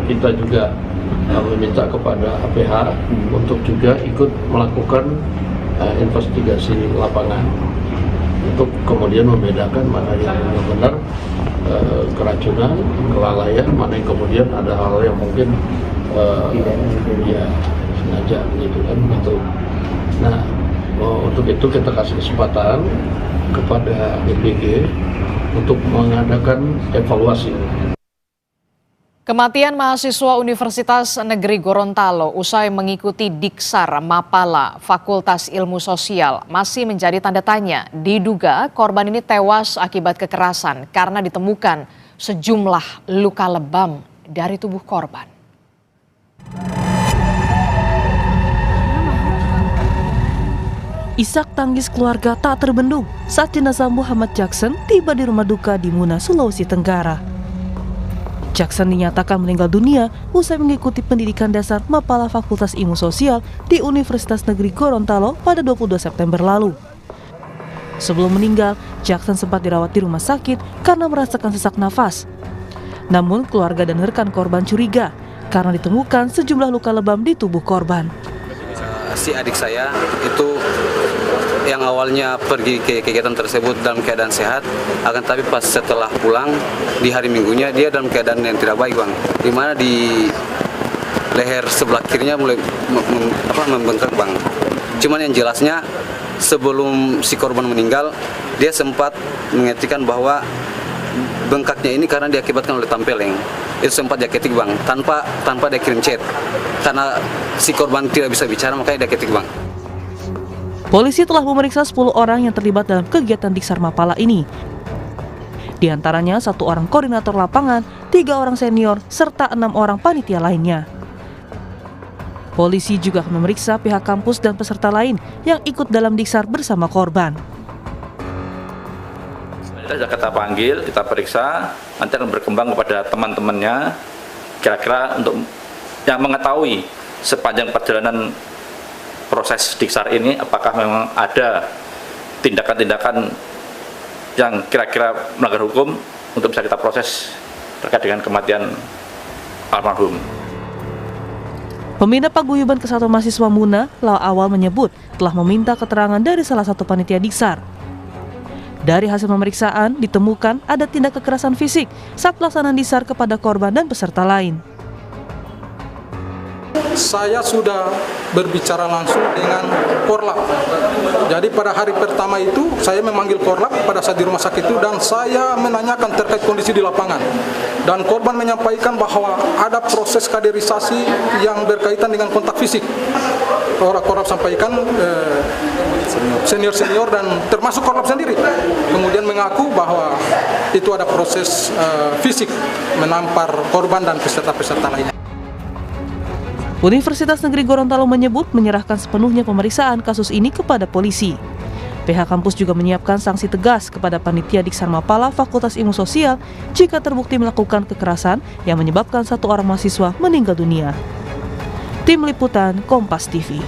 kita juga meminta kepada APH untuk juga ikut melakukan investigasi lapangan untuk kemudian membedakan mana yang benar keracunan, kelalaian, mana yang kemudian ada hal yang mungkin ya sengaja gitu kan gitu. Nah, untuk itu kita kasih kesempatan kepada BPG untuk mengadakan evaluasi. Kematian mahasiswa Universitas Negeri Gorontalo usai mengikuti Diksar Mapala Fakultas Ilmu Sosial masih menjadi tanda tanya. Diduga korban ini tewas akibat kekerasan karena ditemukan sejumlah luka lebam dari tubuh korban. Isak tangis keluarga tak terbendung saat jenazah Muhammad Jackson tiba di rumah duka di Muna, Sulawesi Tenggara. Jackson dinyatakan meninggal dunia usai mengikuti pendidikan dasar Mapala Fakultas Ilmu Sosial di Universitas Negeri Gorontalo pada 22 September lalu. Sebelum meninggal, Jackson sempat dirawat di rumah sakit karena merasakan sesak nafas. Namun keluarga dan rekan korban curiga karena ditemukan sejumlah luka lebam di tubuh korban. Si adik saya itu yang awalnya pergi ke kegiatan tersebut dalam keadaan sehat, akan tapi pas setelah pulang di hari minggunya dia dalam keadaan yang tidak baik, Bang. Di mana di leher sebelah kirinya mulai membengkak, Bang. Cuman yang jelasnya sebelum si korban meninggal dia sempat mengatakan bahwa bengkaknya ini karena diakibatkan oleh tempeleng. Itu sempat dia ketik, Bang, tanpa dia kirim chat. Karena si korban tidak bisa bicara, makanya dia ketik, Bang. Polisi telah memeriksa 10 orang yang terlibat dalam kegiatan Diksar Mapala ini. Di antaranya 1 orang koordinator lapangan, 3 orang senior, serta 6 orang panitia lainnya. Polisi juga akan memeriksa pihak kampus dan peserta lain yang ikut dalam Diksar bersama korban. Kita panggil, kita periksa, nanti akan berkembang kepada teman-temannya, kira-kira untuk yang mengetahui sepanjang perjalanan proses Diksar ini, apakah memang ada tindakan-tindakan yang kira-kira melanggar hukum untuk bisa kita proses terkait dengan kematian almarhum. Pembina Paguyuban Kesatuan Mahasiswa Muna, Lau Awal menyebut telah meminta keterangan dari salah satu panitia Diksar. Dari hasil pemeriksaan ditemukan ada tindak kekerasan fisik saat pelaksanaan Diksar kepada korban dan peserta lain. Saya sudah berbicara langsung dengan Korlap. Jadi pada hari pertama itu saya memanggil Korlap pada saat di rumah sakit itu dan saya menanyakan terkait kondisi di lapangan. Dan korban menyampaikan bahwa ada proses kaderisasi yang berkaitan dengan kontak fisik. Korlap sampaikan senior-senior dan termasuk Korlap sendiri. Kemudian mengaku bahwa itu ada proses fisik menampar korban dan peserta-peserta lainnya. Universitas Negeri Gorontalo menyebut menyerahkan sepenuhnya pemeriksaan kasus ini kepada polisi. Pihak kampus juga menyiapkan sanksi tegas kepada panitia Diksar Mapala Fakultas Ilmu Sosial jika terbukti melakukan kekerasan yang menyebabkan 1 orang mahasiswa meninggal dunia. Tim Liputan Kompas TV.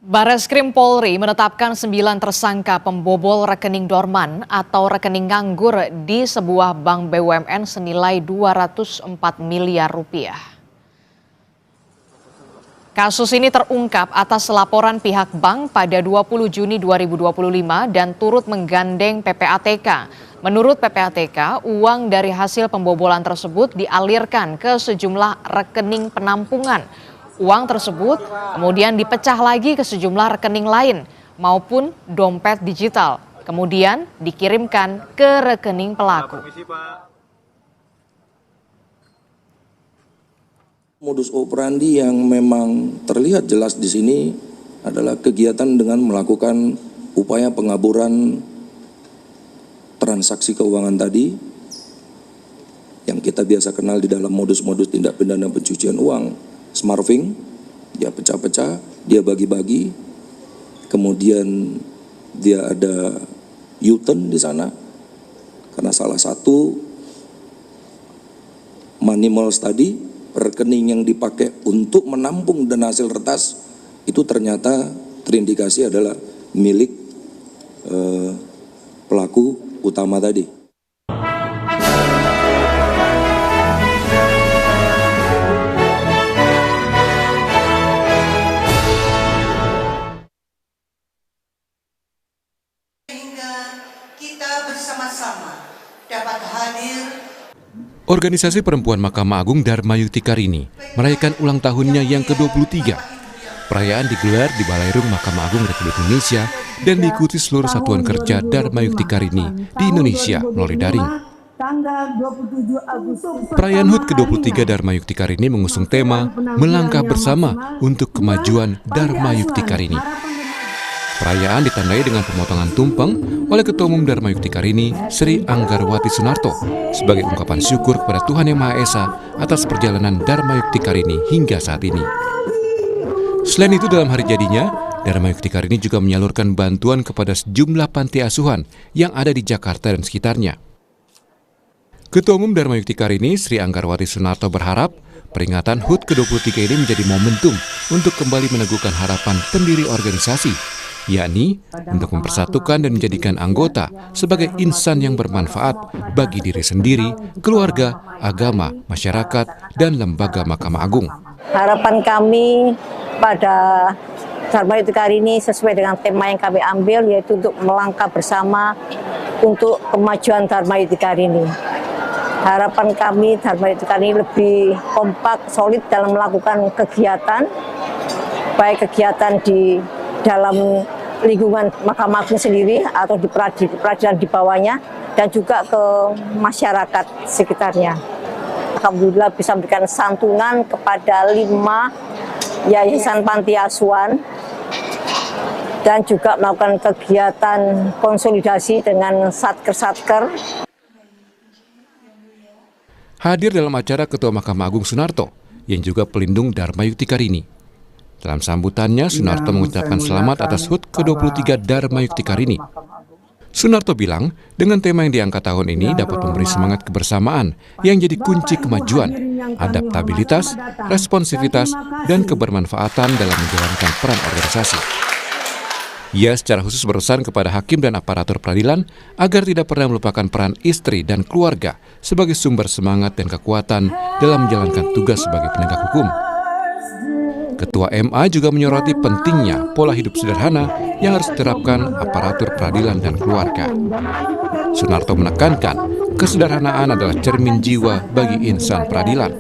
Bareskrim Polri menetapkan 9 tersangka pembobol rekening dorman atau rekening nganggur di sebuah bank BUMN senilai 204 miliar rupiah. Kasus ini terungkap atas laporan pihak bank pada 20 Juni 2025 dan turut menggandeng PPATK. Menurut PPATK, uang dari hasil pembobolan tersebut dialirkan ke sejumlah rekening penampungan. Uang tersebut kemudian dipecah lagi ke sejumlah rekening lain maupun dompet digital, kemudian dikirimkan ke rekening pelaku. Modus operandi yang memang terlihat jelas di sini adalah kegiatan dengan melakukan upaya pengaburan transaksi keuangan tadi yang kita biasa kenal di dalam modus-modus tindak pidana pencucian uang. Smarting, dia pecah-pecah, dia bagi-bagi, kemudian dia ada U-turn di sana, karena salah satu money malls tadi, rekening yang dipakai untuk menampung dana hasil retas, itu ternyata terindikasi adalah milik pelaku utama tadi. bersama-sama dapat hadir. Organisasi Perempuan Mahkamah Agung Dharma Yukti Karini merayakan ulang tahunnya yang ke-23. Perayaan digelar di Balairung Mahkamah Agung Republik Indonesia dan diikuti seluruh satuan kerja Dharma Yukti Karini di Indonesia melalui daring. Perayaan HUT ke-23 Dharma Yukti Karini mengusung tema Melangkah Bersama untuk Kemajuan Dharma Yukti Karini. Perayaan ditandai dengan pemotongan tumpeng oleh Ketua Umum Dharma Yukti Karini, Sri Anggarwati Sunarto, sebagai ungkapan syukur kepada Tuhan Yang Maha Esa atas perjalanan Dharma Yukti Karini hingga saat ini. Selain itu, dalam hari jadinya, Dharma Yukti Karini juga menyalurkan bantuan kepada sejumlah panti asuhan yang ada di Jakarta dan sekitarnya. Ketua Umum Dharma Yukti Karini, Sri Anggarwati Sunarto berharap peringatan HUT ke-23 ini menjadi momentum untuk kembali meneguhkan harapan pendiri organisasi, yakni untuk mempersatukan dan menjadikan anggota sebagai insan yang bermanfaat bagi diri sendiri, keluarga, agama, masyarakat, dan lembaga Mahkamah Agung. Harapan kami pada Dharma Yukti Karini sesuai dengan tema yang kami ambil, yaitu untuk melangkah bersama untuk kemajuan Dharma Yukti Karini. Harapan kami Dharma Yukti Karini lebih kompak, solid dalam melakukan kegiatan, baik kegiatan di dalam lingkungan Mahkamah Agung sendiri atau di peradilan di bawahnya, dan juga ke masyarakat sekitarnya. Alhamdulillah bisa memberikan santunan kepada 5 yayasan panti asuhan dan juga melakukan kegiatan konsolidasi dengan satker-satker. Hadir dalam acara Ketua Mahkamah Agung Sunarto, yang juga pelindung Dharma Yukti Karini. Dalam sambutannya, Sunarto mengucapkan selamat atas HUT ke-23 Dharma Yukti Karini. Sunarto bilang, dengan tema yang diangkat tahun ini dapat memberi semangat kebersamaan yang jadi kunci kemajuan, adaptabilitas, responsivitas, dan kebermanfaatan dalam menjalankan peran organisasi. Ia secara khusus berpesan kepada hakim dan aparatur peradilan agar tidak pernah melupakan peran istri dan keluarga sebagai sumber semangat dan kekuatan dalam menjalankan tugas sebagai penegak hukum. Ketua MA juga menyoroti pentingnya pola hidup sederhana yang harus diterapkan aparatur peradilan dan keluarga. Sunarto menekankan, kesederhanaan adalah cermin jiwa bagi insan peradilan.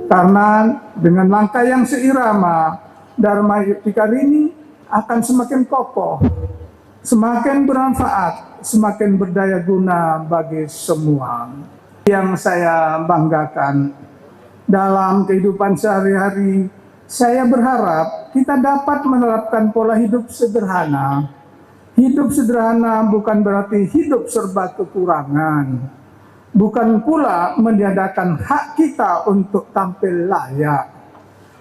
Karena dengan langkah yang seirama, Dharma Yukti Karini akan semakin kokoh, semakin bermanfaat, semakin berdaya guna bagi semua. Yang saya banggakan dalam kehidupan sehari-hari, saya berharap kita dapat menerapkan pola hidup sederhana. Hidup sederhana bukan berarti hidup serba kekurangan. Bukan pula meniadakan hak kita untuk tampil layak.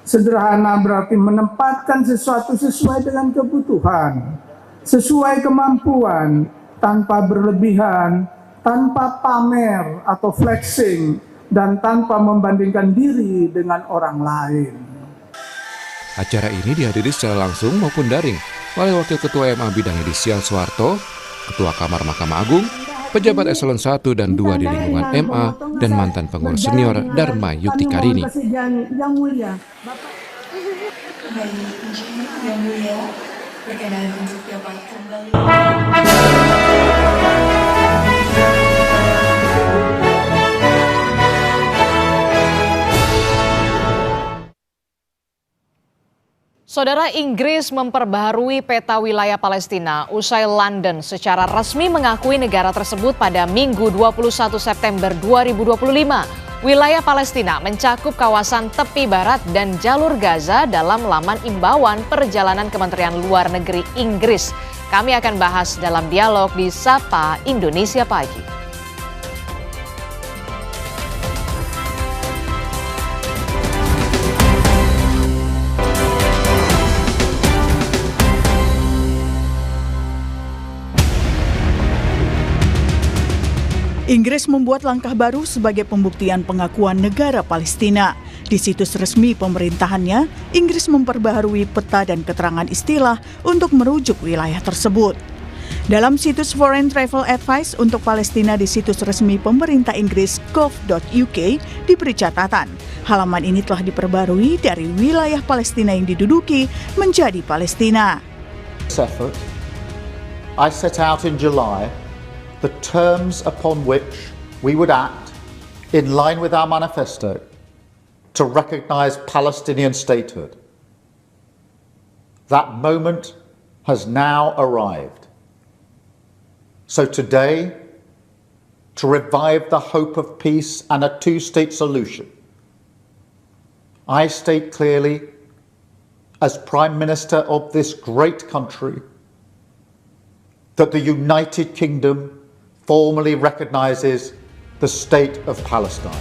Sederhana berarti menempatkan sesuatu sesuai dengan kebutuhan, sesuai kemampuan, tanpa berlebihan, tanpa pamer atau flexing, dan tanpa membandingkan diri dengan orang lain. Acara ini dihadiri secara langsung maupun daring oleh Wakil Ketua MA Bidang Yudisial Soeharto, Ketua Kamar Mahkamah Agung, pejabat eselon 1 dan 2 di lingkungan MA, dan mantan pengurus senior Dharma Yukti Karini. Yang mulia, yang mulia, berkenan untuk dapat kembali. Saudara, Inggris memperbaharui peta wilayah Palestina usai London secara resmi mengakui negara tersebut pada Minggu 21 September 2025. Wilayah Palestina mencakup kawasan tepi barat dan jalur Gaza dalam laman imbauan perjalanan Kementerian Luar Negeri Inggris. Kami akan bahas dalam dialog di Sapa Indonesia Pagi. Inggris membuat langkah baru sebagai pembuktian pengakuan negara Palestina. Di situs resmi pemerintahannya, Inggris memperbaharui peta dan keterangan istilah untuk merujuk wilayah tersebut. Dalam situs Foreign Travel Advice untuk Palestina di situs resmi pemerintah Inggris gov.uk diberi catatan, halaman ini telah diperbarui dari wilayah Palestina yang diduduki menjadi Palestina. I set out in July the terms upon which we would act in line with our manifesto to recognize Palestinian statehood. That moment has now arrived. So today, to revive the hope of peace and a two-state solution, I state clearly, as Prime Minister of this great country, that the United Kingdom formally recognizes the state of Palestine.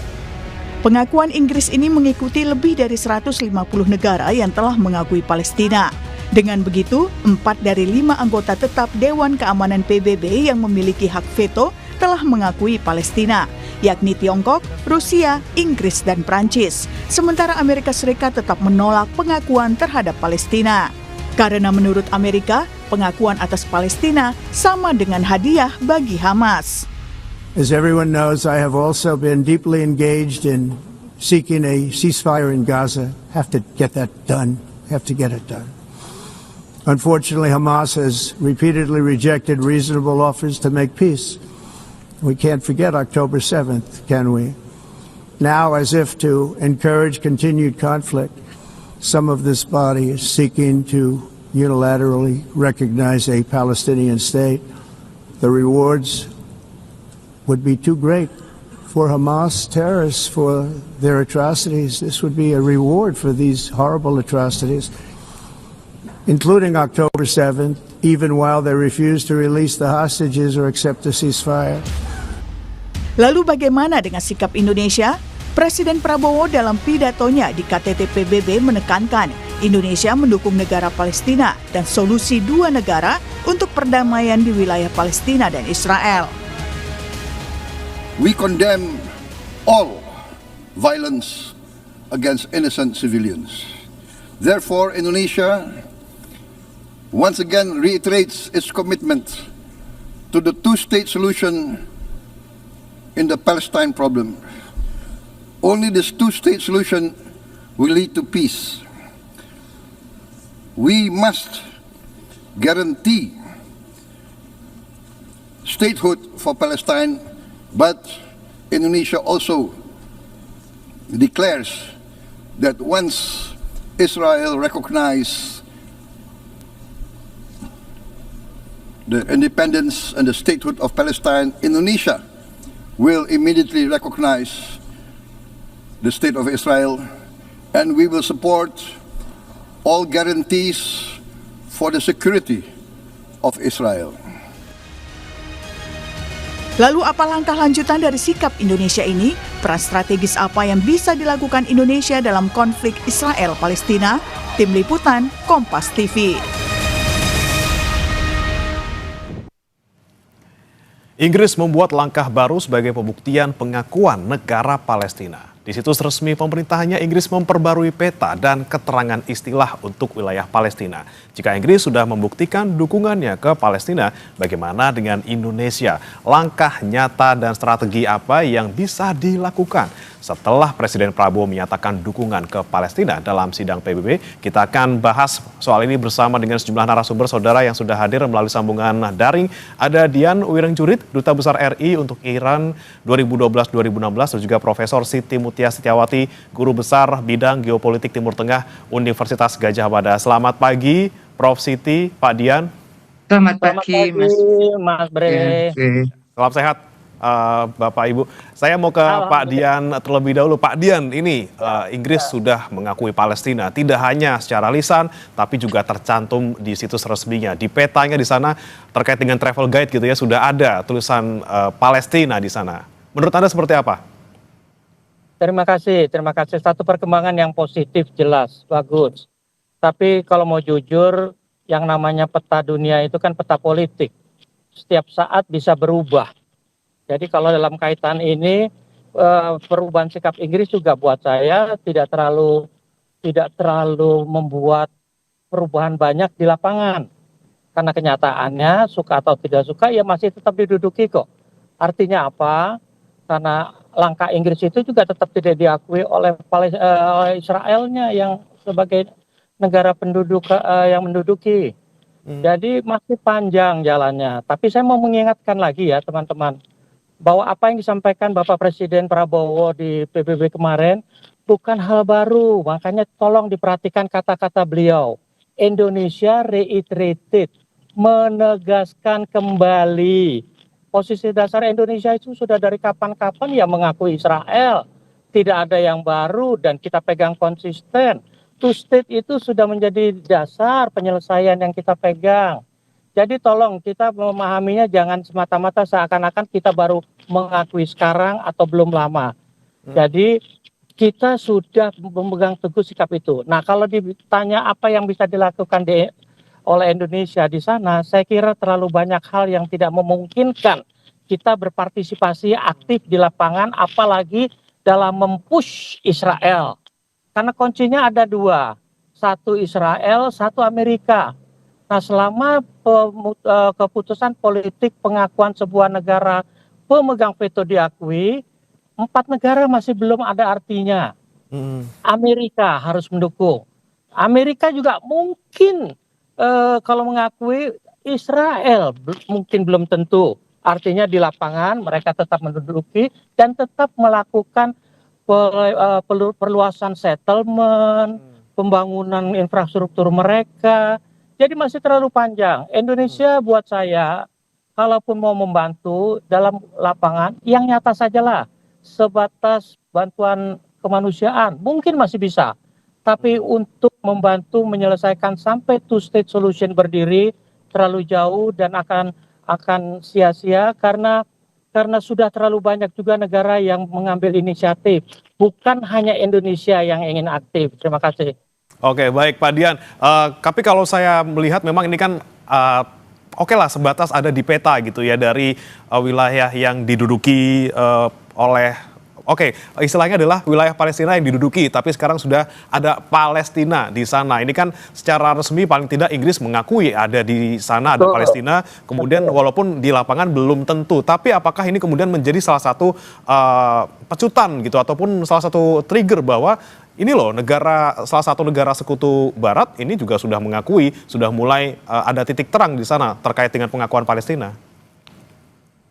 Pengakuan Inggris ini mengikuti lebih dari 150 negara yang telah mengakui Palestina. Dengan begitu, 4 dari 5 anggota tetap Dewan Keamanan PBB yang memiliki hak veto telah mengakui Palestina, yakni Tiongkok, Rusia, Inggris, dan Prancis. Sementara Amerika Serikat tetap menolak pengakuan terhadap Palestina. Karena menurut Amerika, pengakuan atas Palestina sama dengan hadiah bagi Hamas. As everyone knows, I have also been deeply engaged in seeking a ceasefire in Gaza. Have to get that done. Have to get it done. Unfortunately, Hamas has repeatedly rejected reasonable offers to make peace. We can't forget October 7th, can we? Now, as if to encourage continued conflict, some of this body is seeking to unilaterally recognize a Palestinian state. The rewards would be too great for Hamas terrorists for their atrocities. This would be a reward for these horrible atrocities, including October 7th, even while they refuse to release the hostages or accept a ceasefire. Lalu bagaimana dengan sikap Indonesia? Presiden Prabowo dalam pidatonya di KTT PBB menekankan Indonesia mendukung negara Palestina dan solusi dua negara untuk perdamaian di wilayah Palestina dan Israel. We condemn all violence against innocent civilians. Therefore, Indonesia once again reiterates its commitment to the two-state solution in the Palestine problem. Only this two-state solution will lead to peace. We must guarantee statehood for Palestine, but Indonesia also declares that once Israel recognizes the independence and the statehood of Palestine, Indonesia will immediately recognize the state of Israel, and we will support all guarantees for the security of Israel. Lalu apa langkah lanjutan dari sikap Indonesia ini? Peran strategis apa yang bisa dilakukan Indonesia dalam konflik Israel-Palestina? Tim Liputan, Kompas TV. Inggris membuat langkah baru sebagai pembuktian pengakuan negara Palestina. Di situs resmi pemerintahnya, Inggris memperbarui peta dan keterangan istilah untuk wilayah Palestina. Jika Inggris sudah membuktikan dukungannya ke Palestina, bagaimana dengan Indonesia? Langkah nyata dan strategi apa yang bisa dilakukan? Setelah Presiden Prabowo menyatakan dukungan ke Palestina dalam sidang PBB, kita akan bahas soal ini bersama dengan sejumlah narasumber saudara yang sudah hadir melalui sambungan daring. Ada Dian Wirengjurit, Duta Besar RI untuk Iran 2012-2016, dan juga Profesor Siti Mutia Setiawati, Guru Besar Bidang Geopolitik Timur Tengah Universitas Gadjah Mada. Selamat pagi, Prof. Siti, Pak Dian. Selamat pagi, Mas Bre. Salam sehat. Bapak Ibu, saya mau ke Pak Dian terlebih dahulu. Pak Dian, ini Inggris sudah mengakui Palestina, tidak hanya secara lisan, tapi juga tercantum di situs resminya. Di petanya di sana terkait dengan travel guide gitu ya, sudah ada tulisan Palestina di sana. Menurut Anda seperti apa? Terima kasih. Satu perkembangan yang positif, jelas, bagus. Tapi kalau mau jujur, yang namanya peta dunia itu kan peta politik. Setiap saat bisa berubah. Jadi kalau dalam kaitan ini perubahan sikap Inggris juga buat saya tidak terlalu membuat perubahan banyak di lapangan. Karena kenyataannya suka atau tidak suka ya masih tetap diduduki kok. Artinya apa? Karena langkah Inggris itu juga tetap tidak diakui oleh Israelnya yang sebagai negara penduduk yang menduduki. Jadi masih panjang jalannya. Tapi saya mau mengingatkan lagi ya teman-teman, bahwa apa yang disampaikan Bapak Presiden Prabowo di PBB kemarin bukan hal baru. Makanya tolong diperhatikan kata-kata beliau. Indonesia reiterated, menegaskan kembali. Posisi dasar Indonesia itu sudah dari kapan-kapan ya mengakui Israel. Tidak ada yang baru dan kita pegang konsisten. Two state itu sudah menjadi dasar penyelesaian yang kita pegang. Jadi tolong kita memahaminya jangan semata-mata seakan-akan kita baru mengakui sekarang atau belum lama. Jadi kita sudah memegang teguh sikap itu. Nah kalau ditanya apa yang bisa dilakukan oleh Indonesia di sana, saya kira terlalu banyak hal yang tidak memungkinkan kita berpartisipasi aktif di lapangan, apalagi dalam mempush Israel. Karena kuncinya ada dua, satu Israel, satu Amerika. Nah selama keputusan politik pengakuan sebuah negara pemegang veto diakui, 4 negara masih belum ada artinya. Amerika harus mendukung. Amerika juga mungkin kalau mengakui, Israel mungkin belum tentu. Artinya di lapangan mereka tetap menduduki dan tetap melakukan perluasan settlement, pembangunan infrastruktur mereka. Jadi masih terlalu panjang. Indonesia buat saya, kalaupun mau membantu dalam lapangan, yang nyata sajalah. Sebatas bantuan kemanusiaan, mungkin masih bisa. Tapi untuk membantu menyelesaikan sampai two state solution berdiri, terlalu jauh dan akan sia-sia karena sudah terlalu banyak juga negara yang mengambil inisiatif. Bukan hanya Indonesia yang ingin aktif. Terima kasih. Oke, baik Pak Dian. Tapi kalau saya melihat memang ini kan oke lah sebatas ada di peta gitu ya dari wilayah yang diduduki oleh istilahnya adalah wilayah Palestina yang diduduki, tapi sekarang sudah ada Palestina di sana. Ini kan secara resmi paling tidak Inggris mengakui ada di sana, ada Palestina. Kemudian walaupun di lapangan belum tentu, tapi apakah ini kemudian menjadi salah satu pecutan gitu ataupun salah satu trigger bahwa ini loh salah satu negara sekutu Barat ini juga sudah mengakui, sudah mulai ada titik terang di sana terkait dengan pengakuan Palestina.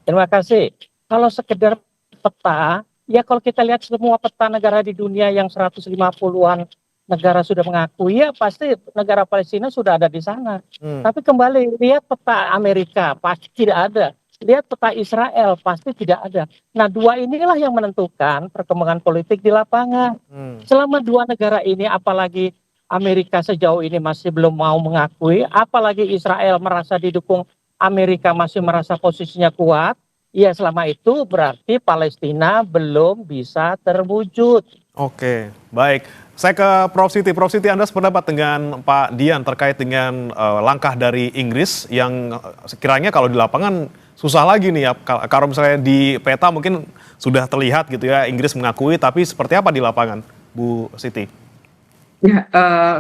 Terima kasih. Kalau sekedar peta, ya kalau kita lihat semua peta negara di dunia yang 150-an negara sudah mengakui, ya pasti negara Palestina sudah ada di sana. Tapi kembali, lihat peta Amerika, pasti tidak ada. Lihat peta Israel, pasti tidak ada. Nah, dua inilah yang menentukan perkembangan politik di lapangan. Selama dua negara ini, apalagi Amerika sejauh ini masih belum mau mengakui, apalagi Israel merasa didukung, Amerika masih merasa posisinya kuat, ya selama itu berarti Palestina belum bisa terwujud. Oke, baik. Saya ke Prof. Siti. Prof. Siti, Anda sependapat dengan Pak Dian terkait dengan langkah dari Inggris yang sekiranya kalau di lapangan susah lagi nih ya. Kalau misalnya di peta mungkin sudah terlihat gitu ya, Inggris mengakui, tapi seperti apa di lapangan, Bu Siti? Ya,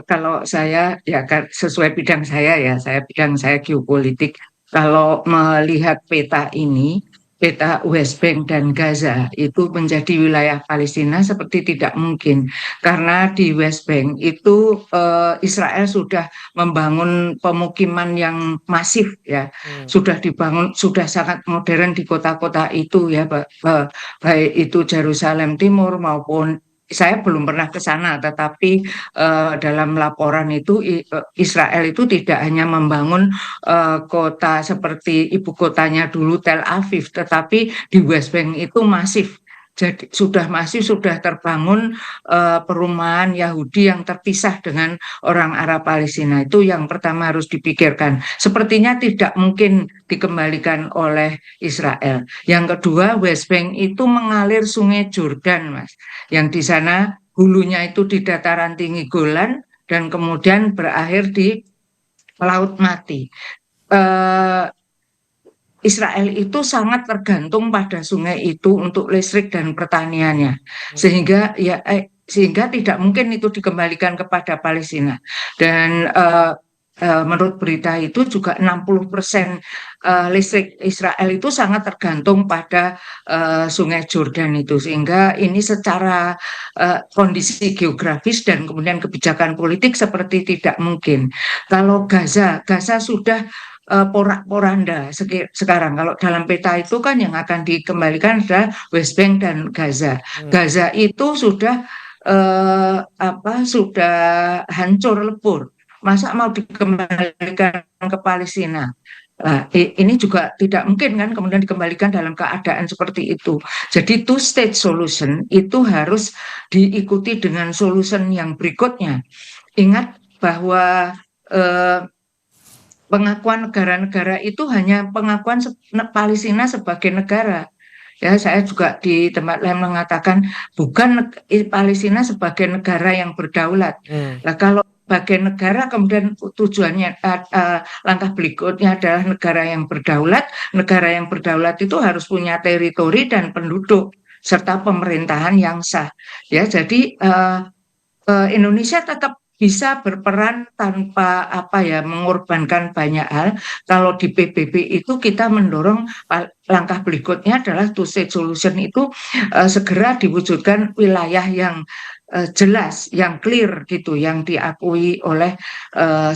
kalau saya ya sesuai bidang saya ya, bidang saya geopolitik. Kalau melihat peta ini, peta West Bank dan Gaza itu menjadi wilayah Palestina seperti tidak mungkin, karena di West Bank itu Israel sudah membangun pemukiman yang masif ya, sudah dibangun, sudah sangat modern di kota-kota itu ya, baik itu Yerusalem Timur maupun saya belum pernah ke sana, tetapi dalam laporan itu Israel itu tidak hanya membangun kota seperti ibu kotanya dulu Tel Aviv, tetapi di West Bank itu masif. Jadi sudah terbangun perumahan Yahudi yang terpisah dengan orang Arab Palestina. Itu yang pertama harus dipikirkan. Sepertinya tidak mungkin dikembalikan oleh Israel. Yang kedua, West Bank itu mengalir Sungai Jordan, Mas. Yang di sana hulunya itu di dataran tinggi Golan dan kemudian berakhir di Laut Mati. Israel itu sangat tergantung pada sungai itu untuk listrik dan pertaniannya, sehingga tidak mungkin itu dikembalikan kepada Palestina. Dan menurut berita itu juga 60% listrik Israel itu sangat tergantung pada Sungai Jordan itu, sehingga ini secara kondisi geografis dan kemudian kebijakan politik seperti tidak mungkin. Kalau Gaza sudah porak-poranda sekarang. Kalau dalam peta itu kan yang akan dikembalikan adalah West Bank dan Gaza. Gaza itu sudah sudah hancur lebur. Masa mau dikembalikan ke Palestina? Nah, ini juga tidak mungkin kan kemudian dikembalikan dalam keadaan seperti itu. Jadi two-state solution itu harus diikuti dengan solution yang berikutnya. Ingat bahwa pengakuan negara-negara itu hanya pengakuan Palestina sebagai negara. Ya, saya juga di tempat lain mengatakan bukan Palestina sebagai negara yang berdaulat. Nah, kalau sebagai negara kemudian tujuannya langkah berikutnya adalah negara yang berdaulat. Negara yang berdaulat itu harus punya teritori dan penduduk serta pemerintahan yang sah. Ya, jadi Indonesia tetap bisa berperan tanpa mengorbankan banyak hal. Kalau di PBB itu kita mendorong langkah berikutnya adalah two-state solution itu segera diwujudkan wilayah yang jelas, yang clear gitu, yang diakui oleh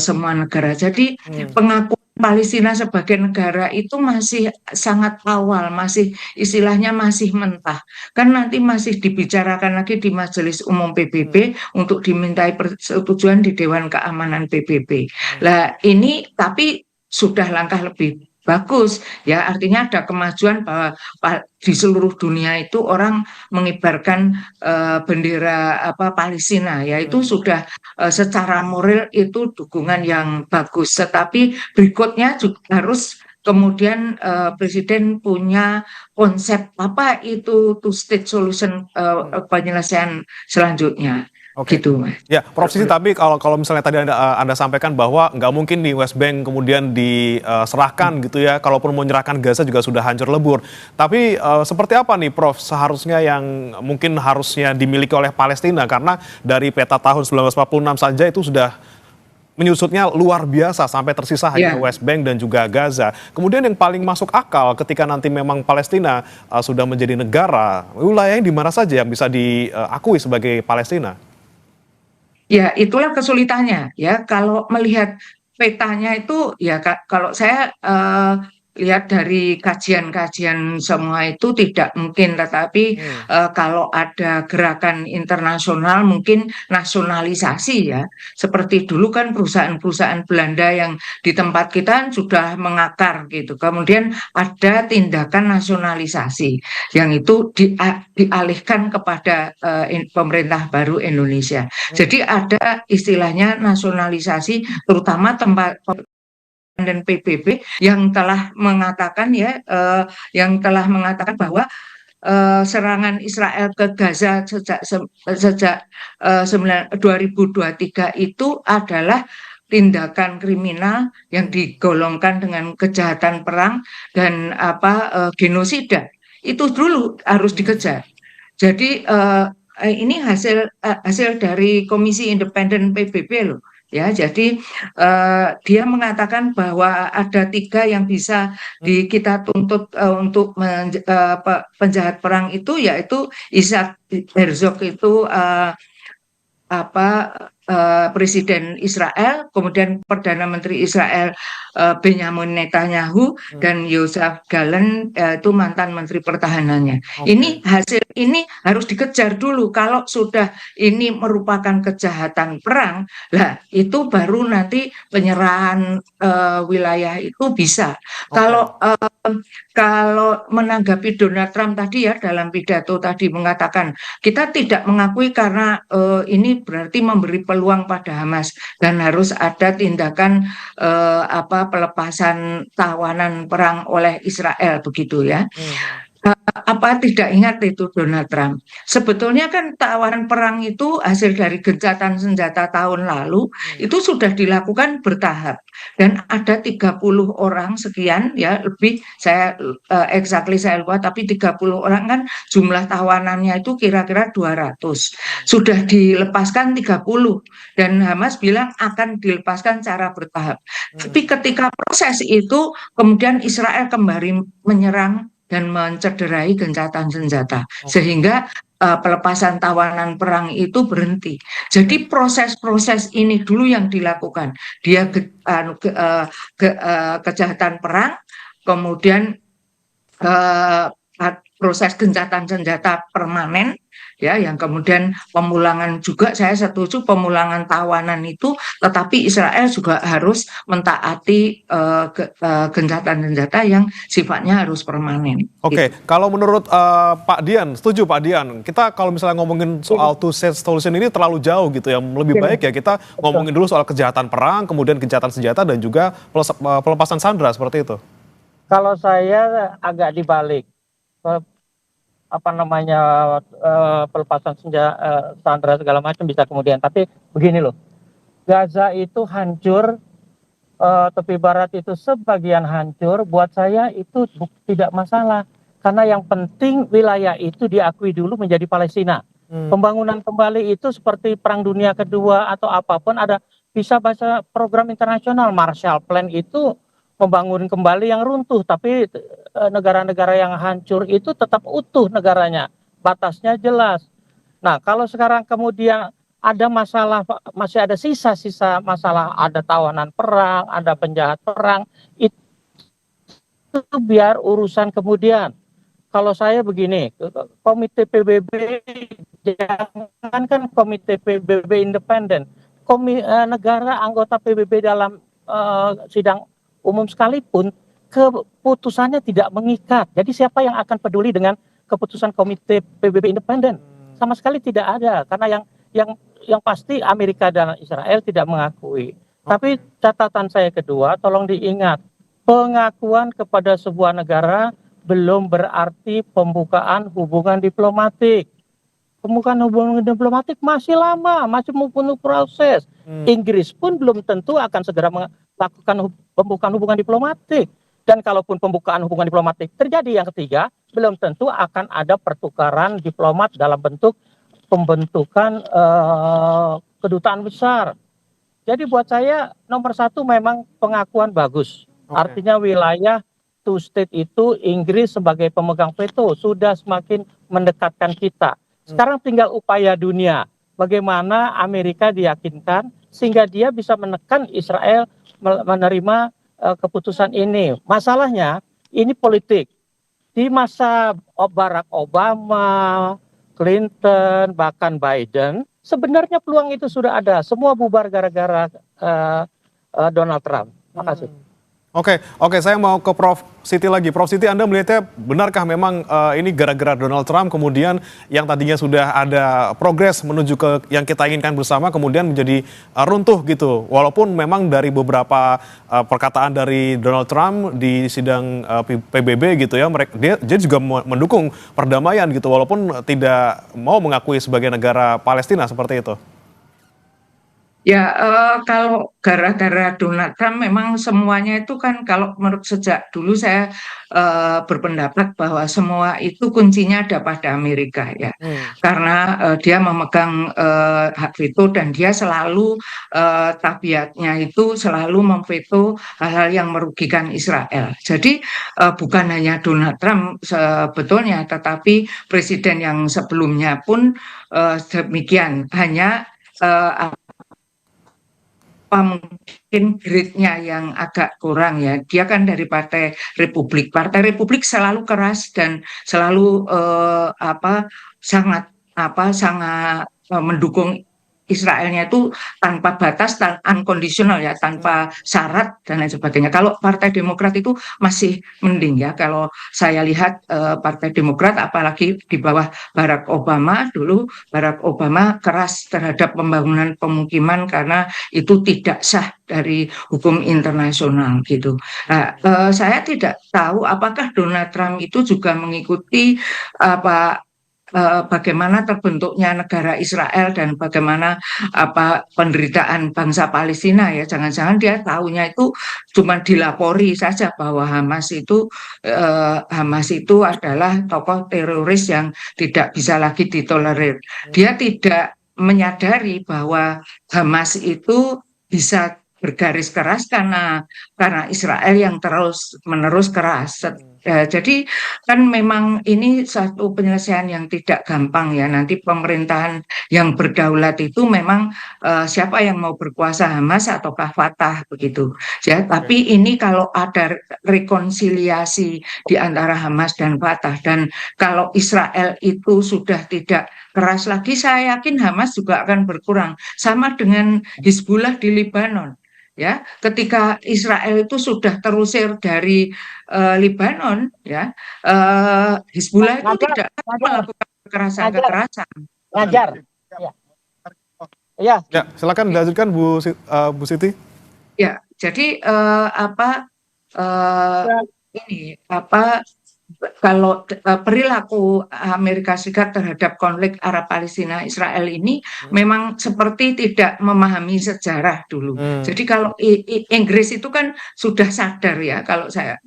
semua negara. Jadi pengakuan Palestina sebagai negara itu masih sangat awal, masih istilahnya masih mentah. Kan nanti masih dibicarakan lagi di Majelis Umum PBB untuk dimintai persetujuan di Dewan Keamanan PBB. Lah ini tapi sudah langkah lebih bagus ya, artinya ada kemajuan bahwa di seluruh dunia itu orang mengibarkan bendera Palestina, ya itu sudah secara moral itu dukungan yang bagus. Tetapi berikutnya juga harus kemudian Presiden punya konsep apa itu two-state solution, penyelesaian selanjutnya. Gitu, Mas. Ya, Prof Sisi, tapi kalau misalnya tadi Anda sampaikan bahwa nggak mungkin di West Bank kemudian diserahkan gitu ya, kalaupun mau menyerahkan Gaza juga sudah hancur lebur. Tapi seperti apa nih Prof seharusnya yang mungkin harusnya dimiliki oleh Palestina, karena dari peta tahun 1946 saja itu sudah menyusutnya luar biasa sampai tersisa hanya West Bank dan juga Gaza. Kemudian yang paling masuk akal ketika nanti memang Palestina sudah menjadi negara, wilayahnya di mana saja yang bisa diakui sebagai Palestina? Ya, itulah kesulitannya ya. Kalau melihat petanya itu ya, kalau saya lihat dari kajian-kajian semua itu tidak mungkin, tetapi kalau ada gerakan internasional mungkin nasionalisasi ya, seperti dulu kan perusahaan-perusahaan Belanda yang di tempat kita sudah mengakar gitu, kemudian ada tindakan nasionalisasi yang itu dialihkan kepada pemerintah baru Indonesia. Jadi ada istilahnya nasionalisasi, terutama tempat dan PBB yang telah mengatakan bahwa serangan Israel ke Gaza sejak 2023 itu adalah tindakan kriminal yang digolongkan dengan kejahatan perang dan genosida. Itu dulu harus dikejar. Jadi ini hasil dari Komisi Independen PBB loh. Ya, jadi dia mengatakan bahwa ada 3 yang bisa kita tuntut untuk penjahat perang itu, yaitu Isaac Herzog itu Presiden Israel, kemudian Perdana Menteri Israel Benjamin Netanyahu dan Yoav Gallant itu mantan Menteri Pertahanannya. Ini hasil ini harus dikejar dulu. Kalau sudah ini merupakan kejahatan perang, lah itu baru nanti penyerahan wilayah itu bisa. Kalau menanggapi Donald Trump tadi ya, dalam pidato tadi mengatakan kita tidak mengakui karena ini berarti memberi peluang pada Hamas dan harus ada tindakan pelepasan tawanan perang oleh Israel begitu ya. tidak ingat itu Donald Trump. Sebetulnya kan tawaran perang itu hasil dari gencatan senjata tahun lalu itu sudah dilakukan bertahap dan ada 30 orang sekian ya lebih saya exactly saya lupa tapi 30 orang kan jumlah tawanannya itu kira-kira 200. Sudah dilepaskan 30 dan Hamas bilang akan dilepaskan secara bertahap. Tapi ketika proses itu kemudian Israel kembali menyerang dan mencederai gencatan senjata sehingga pelepasan tawanan perang itu berhenti. Jadi proses-proses ini dulu yang dilakukan. Dia kejahatan perang, kemudian proses gencatan senjata permanen, ya, yang kemudian pemulangan juga saya setuju pemulangan tawanan itu, tetapi Israel juga harus mentaati gencatan senjata yang sifatnya harus permanen. Oke, kalau menurut Pak Dian, setuju Pak Dian, kita kalau misalnya ngomongin soal two state solution ini terlalu jauh gitu ya, lebih baik ya kita ngomongin dulu soal kejahatan perang, kemudian gencatan senjata dan juga pelepasan sandera seperti itu. Kalau saya agak dibalik. Pelepasan senjata sandera segala macam bisa kemudian, tapi begini loh, Gaza itu hancur, tepi barat itu sebagian hancur, buat saya itu tidak masalah karena yang penting wilayah itu diakui dulu menjadi Palestina. Pembangunan kembali itu seperti Perang Dunia Kedua atau apapun, ada bisa baca program internasional. Marshall Plan itu membangun kembali yang runtuh, tapi negara-negara yang hancur itu tetap utuh negaranya, batasnya jelas. Nah, kalau sekarang kemudian ada masalah, masih ada sisa-sisa masalah, ada tawanan perang, ada penjahat perang, itu biar urusan kemudian. Kalau saya begini, komite PBB, jangankan komite PBB independen, negara anggota PBB dalam sidang umum sekalipun keputusannya tidak mengikat. Jadi siapa yang akan peduli dengan keputusan komite PBB independen? Sama sekali tidak ada, karena yang pasti Amerika dan Israel tidak mengakui. Tapi catatan saya kedua, tolong diingat, pengakuan kepada sebuah negara belum berarti pembukaan hubungan diplomatik. Pembukaan hubungan diplomatik masih lama, masih mempunyai proses. Inggris pun belum tentu akan segera melakukan pembukaan hubungan diplomatik. Dan kalaupun pembukaan hubungan diplomatik terjadi yang ketiga, belum tentu akan ada pertukaran diplomat dalam bentuk pembentukan kedutaan besar. Jadi buat saya nomor satu memang pengakuan bagus. Artinya wilayah two state itu Inggris sebagai pemegang veto sudah semakin mendekatkan kita. Sekarang tinggal upaya dunia. Bagaimana Amerika diyakinkan sehingga dia bisa menekan Israel menerima keputusan ini. Masalahnya ini politik. Di masa Barack Obama, Clinton, bahkan Biden, sebenarnya peluang itu sudah ada. Semua bubar gara-gara Donald Trump. Terima kasih. Oke, saya mau ke Prof. Siti lagi. Prof. Siti, Anda melihatnya benarkah memang ini gara-gara Donald Trump kemudian yang tadinya sudah ada progres menuju ke yang kita inginkan bersama kemudian menjadi runtuh gitu. Walaupun memang dari beberapa perkataan dari Donald Trump di sidang PBB gitu ya, dia juga mendukung perdamaian gitu walaupun tidak mau mengakui sebagai negara Palestina seperti itu. Ya, kalau gara-gara Donald Trump memang semuanya itu kan kalau menurut sejak dulu saya berpendapat bahwa semua itu kuncinya ada pada Amerika ya. Karena dia memegang hak veto dan dia selalu tabiatnya itu selalu memveto hal-hal yang merugikan Israel. Jadi bukan hanya Donald Trump sebetulnya, tetapi presiden yang sebelumnya pun demikian. Hanya mungkin grade-nya yang agak kurang ya. Dia kan dari Partai Republik. Partai Republik selalu keras dan selalu sangat mendukung Israelnya itu tanpa batas, unconditional ya, tanpa syarat dan lain sebagainya. Kalau Partai Demokrat itu masih mending ya. Kalau saya lihat Partai Demokrat, apalagi di bawah Barack Obama dulu, Barack Obama keras terhadap pembangunan pemukiman karena itu tidak sah dari hukum internasional gitu. Nah, saya tidak tahu apakah Donald Trump itu juga mengikuti bagaimana terbentuknya negara Israel dan bagaimana penderitaan bangsa Palestina ya. Jangan-jangan dia tahunya itu cuma dilapori saja bahwa Hamas itu adalah tokoh teroris yang tidak bisa lagi ditolerir. Dia tidak menyadari bahwa Hamas itu bisa bergaris keras karena Israel yang terus-menerus keras. Jadi kan memang ini satu penyelesaian yang tidak gampang ya. Nanti pemerintahan yang berdaulat itu memang siapa yang mau berkuasa, Hamas ataukah Fatah begitu. Ya, tapi ini kalau ada rekonsiliasi di antara Hamas dan Fatah, dan kalau Israel itu sudah tidak keras lagi, saya yakin Hamas juga akan berkurang. Sama dengan Hizbullah di Lebanon. Ya, ketika Israel itu sudah terusir dari Lebanon, ya, Hizbullah itu tidak melakukan kekerasan. Ngajar. Ya, silakan dilanjutkan Bu Siti. Ya, jadi kalau perilaku Amerika Serikat terhadap konflik Arab Palestina Israel ini memang seperti tidak memahami sejarah dulu. Jadi kalau Inggris itu kan sudah sadar ya, kalau saya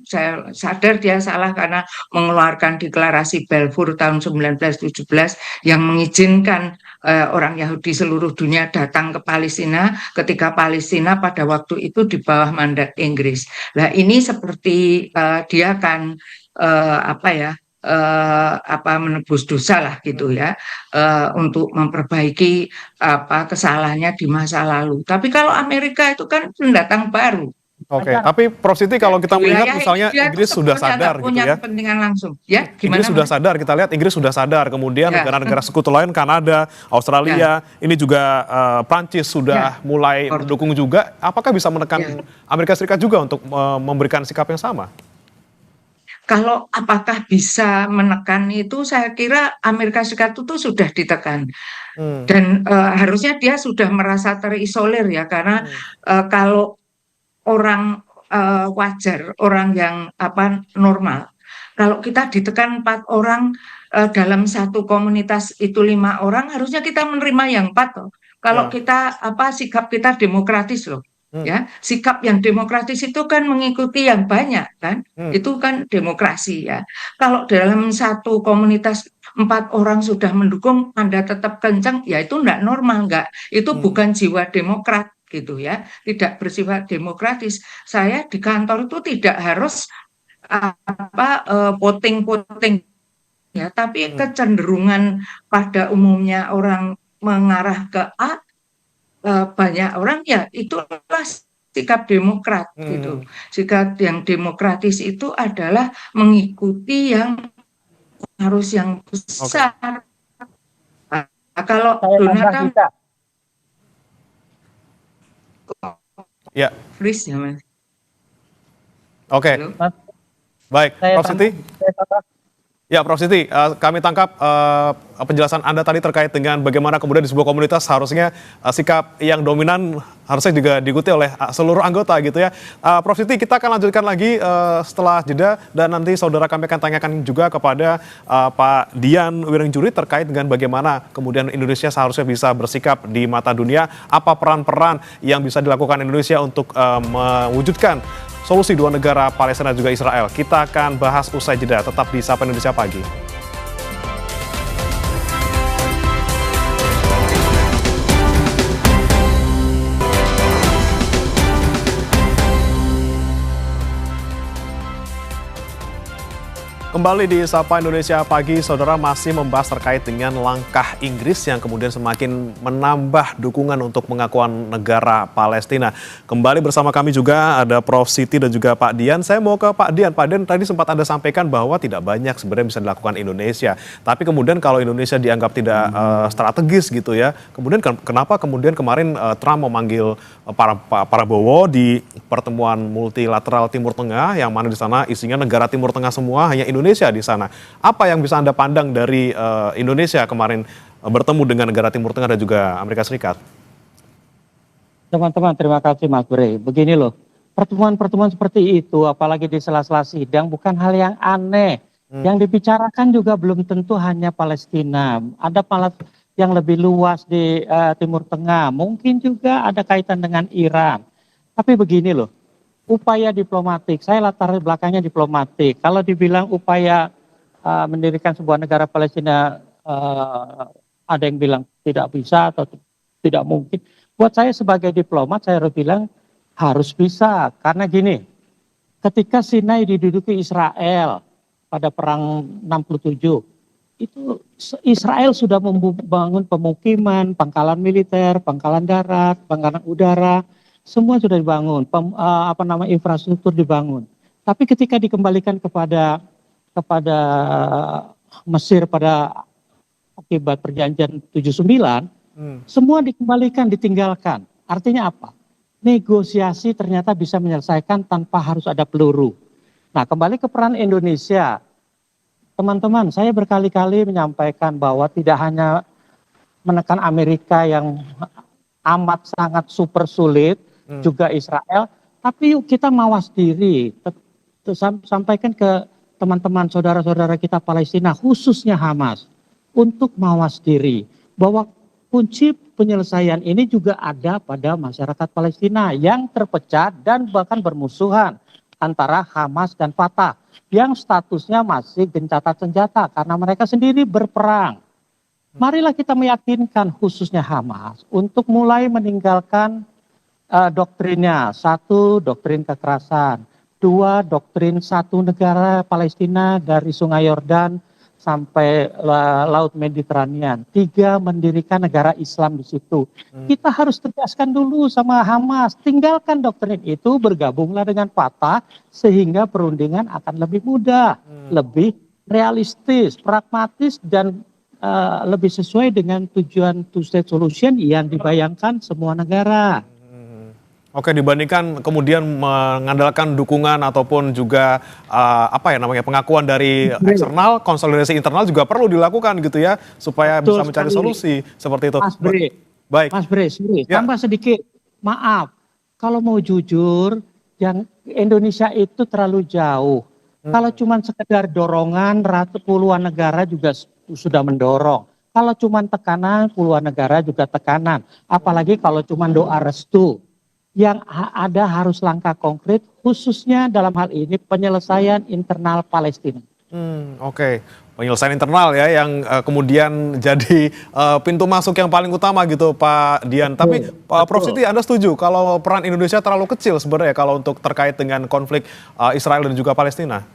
sadar dia salah karena mengeluarkan deklarasi Balfour tahun 1917 yang mengizinkan orang Yahudi seluruh dunia datang ke Palestina ketika Palestina pada waktu itu di bawah mandat Inggris. Nah, ini seperti dia kan menebus dosa lah gitu ya, untuk memperbaiki kesalahannya di masa lalu. Tapi kalau Amerika itu kan pendatang baru. Oke, tapi Prof Siti kalau kita melihat misalnya Inggris sudah sadar gitu ya. Kepentingan langsung. Ya, gimana? Inggris sudah sadar, kita lihat Inggris sudah sadar. Kemudian negara-negara sekutu lain, Kanada, Australia, ini juga Prancis sudah mulai mendukung juga. Apakah bisa menekan Amerika Serikat juga untuk memberikan sikap yang sama? Kalau apakah bisa menekan itu, saya kira Amerika Serikat itu sudah ditekan. Dan harusnya dia sudah merasa terisolir ya, karena kalau orang wajar, orang yang normal, kalau kita ditekan 4 orang dalam satu komunitas itu 5 orang, harusnya kita menerima yang 4 loh. Kalau kita sikap kita demokratis loh. Ya, sikap yang demokratis itu kan mengikuti yang banyak kan, itu kan demokrasi ya. Kalau dalam satu komunitas 4 orang sudah mendukung, Anda tetap kencang, ya itu enggak normal, itu bukan jiwa demokrat gitu ya, tidak bersifat demokratis. Saya di kantor itu tidak harus voting ya, tapi kecenderungan pada umumnya orang mengarah ke A, banyak orang ya itulah sikap demokrat gitu. Sikap yang demokratis itu adalah mengikuti yang harus yang besar. Kalau Donald Trump ya. Freeze ya Mas. Oke. Baik, Prof Siti. Ya, Prof Siti, kami tangkap penjelasan Anda tadi terkait dengan bagaimana kemudian di sebuah komunitas harusnya sikap yang dominan harusnya juga diikuti oleh seluruh anggota gitu ya. Prof Siti, kita akan lanjutkan lagi setelah jeda, dan nanti saudara kami akan tanyakan juga kepada Pak Dian Wirengjuri terkait dengan bagaimana kemudian Indonesia seharusnya bisa bersikap di mata dunia, apa peran-peran yang bisa dilakukan Indonesia untuk mewujudkan solusi 2 negara Palestina juga Israel. Kita akan bahas usai jeda, tetap di Sapa Indonesia Pagi. Kembali di Sapa Indonesia Pagi, saudara masih membahas terkait dengan langkah Inggris yang kemudian semakin menambah dukungan untuk pengakuan negara Palestina. Kembali bersama kami juga ada Prof. Siti dan juga Pak Dian. Saya mau ke Pak Dian. Pak Dian, tadi sempat Anda sampaikan bahwa tidak banyak sebenarnya bisa dilakukan Indonesia. Tapi kemudian kalau Indonesia dianggap tidak strategis gitu ya, kemudian kenapa kemudian kemarin Trump memanggil Pak Prabowo di pertemuan multilateral Timur Tengah, yang mana di sana isinya negara Timur Tengah semua, hanya Indonesia di sana. Apa yang bisa Anda pandang dari Indonesia kemarin bertemu dengan negara Timur Tengah dan juga Amerika Serikat? Teman-teman, terima kasih Mas Bre. Begini loh, pertemuan-pertemuan seperti itu, apalagi di sela-sela sidang, bukan hal yang aneh. Yang dibicarakan juga belum tentu hanya Palestina. Ada yang lebih luas di Timur Tengah. Mungkin juga ada kaitan dengan Iran. Tapi begini loh, upaya diplomatik, saya latar belakangnya diplomatik. Kalau dibilang upaya mendirikan sebuah negara Palestina, ada yang bilang tidak bisa atau tidak mungkin. Buat saya sebagai diplomat, saya harus bilang harus bisa. Karena gini, ketika Sinai diduduki Israel pada perang 67, itu Israel sudah membangun pemukiman, pangkalan militer, pangkalan darat, pangkalan udara, semua sudah dibangun, infrastruktur dibangun. Tapi ketika dikembalikan kepada Mesir pada akibat perjanjian 79, semua dikembalikan, ditinggalkan. Artinya apa? Negosiasi ternyata bisa menyelesaikan tanpa harus ada peluru. Nah, kembali ke peran Indonesia. Teman-teman, saya berkali-kali menyampaikan bahwa tidak hanya menekan Amerika yang amat sangat super sulit, juga Israel, tapi yuk kita mawas diri, sampaikan ke teman-teman saudara-saudara kita Palestina, khususnya Hamas, untuk mawas diri, bahwa kunci penyelesaian ini juga ada pada masyarakat Palestina yang terpecah dan bahkan bermusuhan antara Hamas dan Fatah, yang statusnya masih gencatan senjata karena mereka sendiri berperang. Marilah kita meyakinkan khususnya Hamas untuk mulai meninggalkan doktrinnya. Satu, doktrin kekerasan. Dua, doktrin satu negara Palestina dari Sungai Yordan sampai Laut Mediterania. Tiga, mendirikan negara Islam di situ. Kita harus tegaskan dulu sama Hamas, tinggalkan doktrin itu, bergabunglah dengan Fatah, sehingga perundingan akan lebih mudah, lebih realistis, pragmatis, dan lebih sesuai dengan tujuan two-state solution yang dibayangkan semua negara. Oke, dibandingkan kemudian mengandalkan dukungan ataupun juga pengakuan dari eksternal, konsolidasi internal juga perlu dilakukan gitu ya, supaya bisa mencari solusi seperti itu. Mas Bre, baik. Mas Bre, tambah sedikit, maaf, kalau mau jujur, yang Indonesia itu terlalu jauh. Kalau cuma sekedar dorongan, puluhan negara juga sudah mendorong. Kalau cuma tekanan, puluhan negara juga tekanan. Apalagi kalau cuma doa restu. Yang ada harus langkah konkret, khususnya dalam hal ini penyelesaian internal Palestina. Oke. Penyelesaian internal ya yang kemudian jadi pintu masuk yang paling utama gitu Pak Dian. Tapi Pak Prof. Siti, Anda setuju kalau peran Indonesia terlalu kecil sebenarnya kalau untuk terkait dengan konflik Israel dan juga Palestina?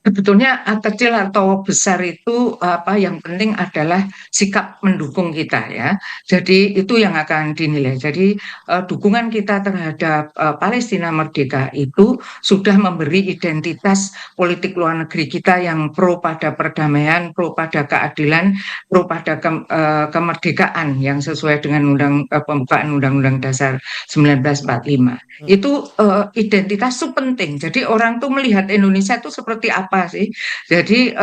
Sebetulnya kecil atau besar itu yang penting adalah sikap mendukung kita ya. Jadi itu yang akan dinilai. Jadi dukungan kita terhadap Palestina merdeka itu sudah memberi identitas politik luar negeri kita yang pro pada perdamaian, pro pada keadilan, pro pada kemerdekaan yang sesuai dengan pembukaan Undang-Undang Dasar 1945. Itu identitas itu penting. Jadi orang tuh melihat Indonesia itu seperti apa sih? Jadi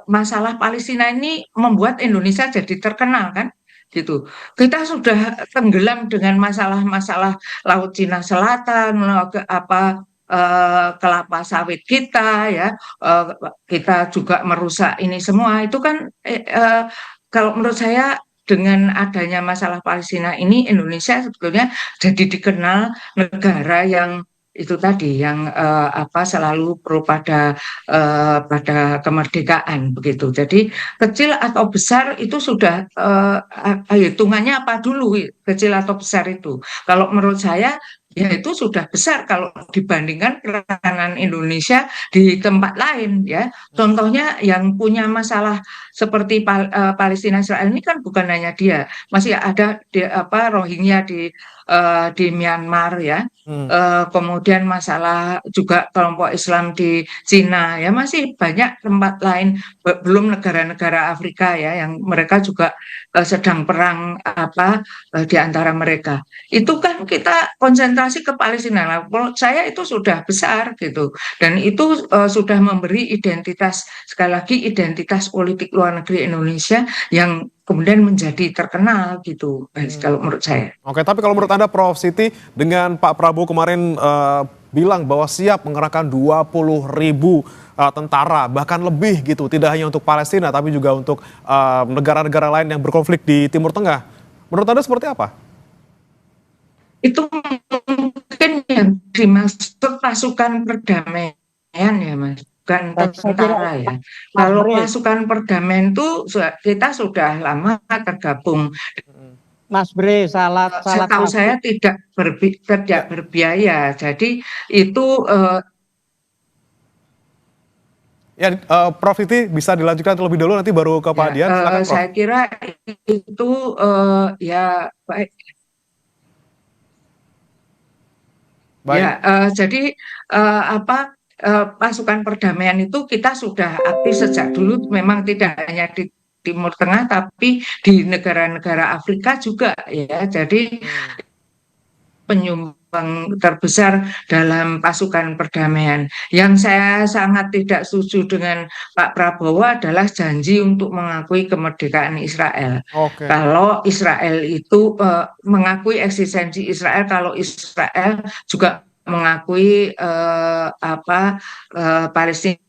masalah Palestina ini membuat Indonesia jadi terkenal kan, gitu. Kita sudah tenggelam dengan masalah-masalah Laut Cina Selatan, kelapa sawit kita, ya, kita juga merusak ini semua. Itu kan kalau menurut saya dengan adanya masalah Palestina ini, Indonesia sebetulnya jadi dikenal negara yang itu tadi yang selalu pro pada kemerdekaan begitu. Jadi kecil atau besar itu sudah hitungannya apa dulu, kecil atau besar itu. Kalau menurut saya ya itu sudah besar kalau dibandingkan peranan Indonesia di tempat lain ya. Contohnya yang punya masalah seperti Palestina Israel ini kan bukan hanya dia, masih ada Rohingya di Myanmar ya. Kemudian masalah juga kelompok Islam di Cina ya, masih banyak tempat lain, belum negara-negara Afrika ya yang mereka juga sedang perang di antara mereka. Itu kan kita konsentrasi ke Palestina. Nah, menurut saya itu sudah besar gitu, dan itu sudah memberi identitas, sekali lagi identitas politik luar negeri Indonesia yang kemudian menjadi terkenal gitu, kalau menurut saya. Oke, tapi kalau menurut Anda, Prof. Siti, dengan Pak Prabowo kemarin bilang bahwa siap mengerahkan 20.000 tentara, bahkan lebih gitu, tidak hanya untuk Palestina, tapi juga untuk negara-negara lain yang berkonflik di Timur Tengah. Menurut Anda seperti apa? Itu mungkin yang dimaksud pasukan perdamaian ya, Mas. Bukan tentara ya. Kalau pasukan perdamaian itu kita sudah lama tergabung. Mas Bre, setahu saya tidak berbiaya. Jadi itu Prof. Siti bisa dilanjutkan terlebih dulu, nanti baru ke Pak Dian. Silakan, Prof. Saya kira itu ya baik. Ya, jadi pasukan perdamaian itu kita sudah aktif sejak dulu, memang tidak hanya di Timur Tengah tapi di negara-negara Afrika juga ya. Jadi penyumbang terbesar dalam pasukan perdamaian. Yang saya sangat tidak setuju dengan Pak Prabowo adalah janji untuk mengakui kemerdekaan Israel. Kalau Israel itu mengakui eksistensi Israel, kalau Israel juga mengakui Palestina,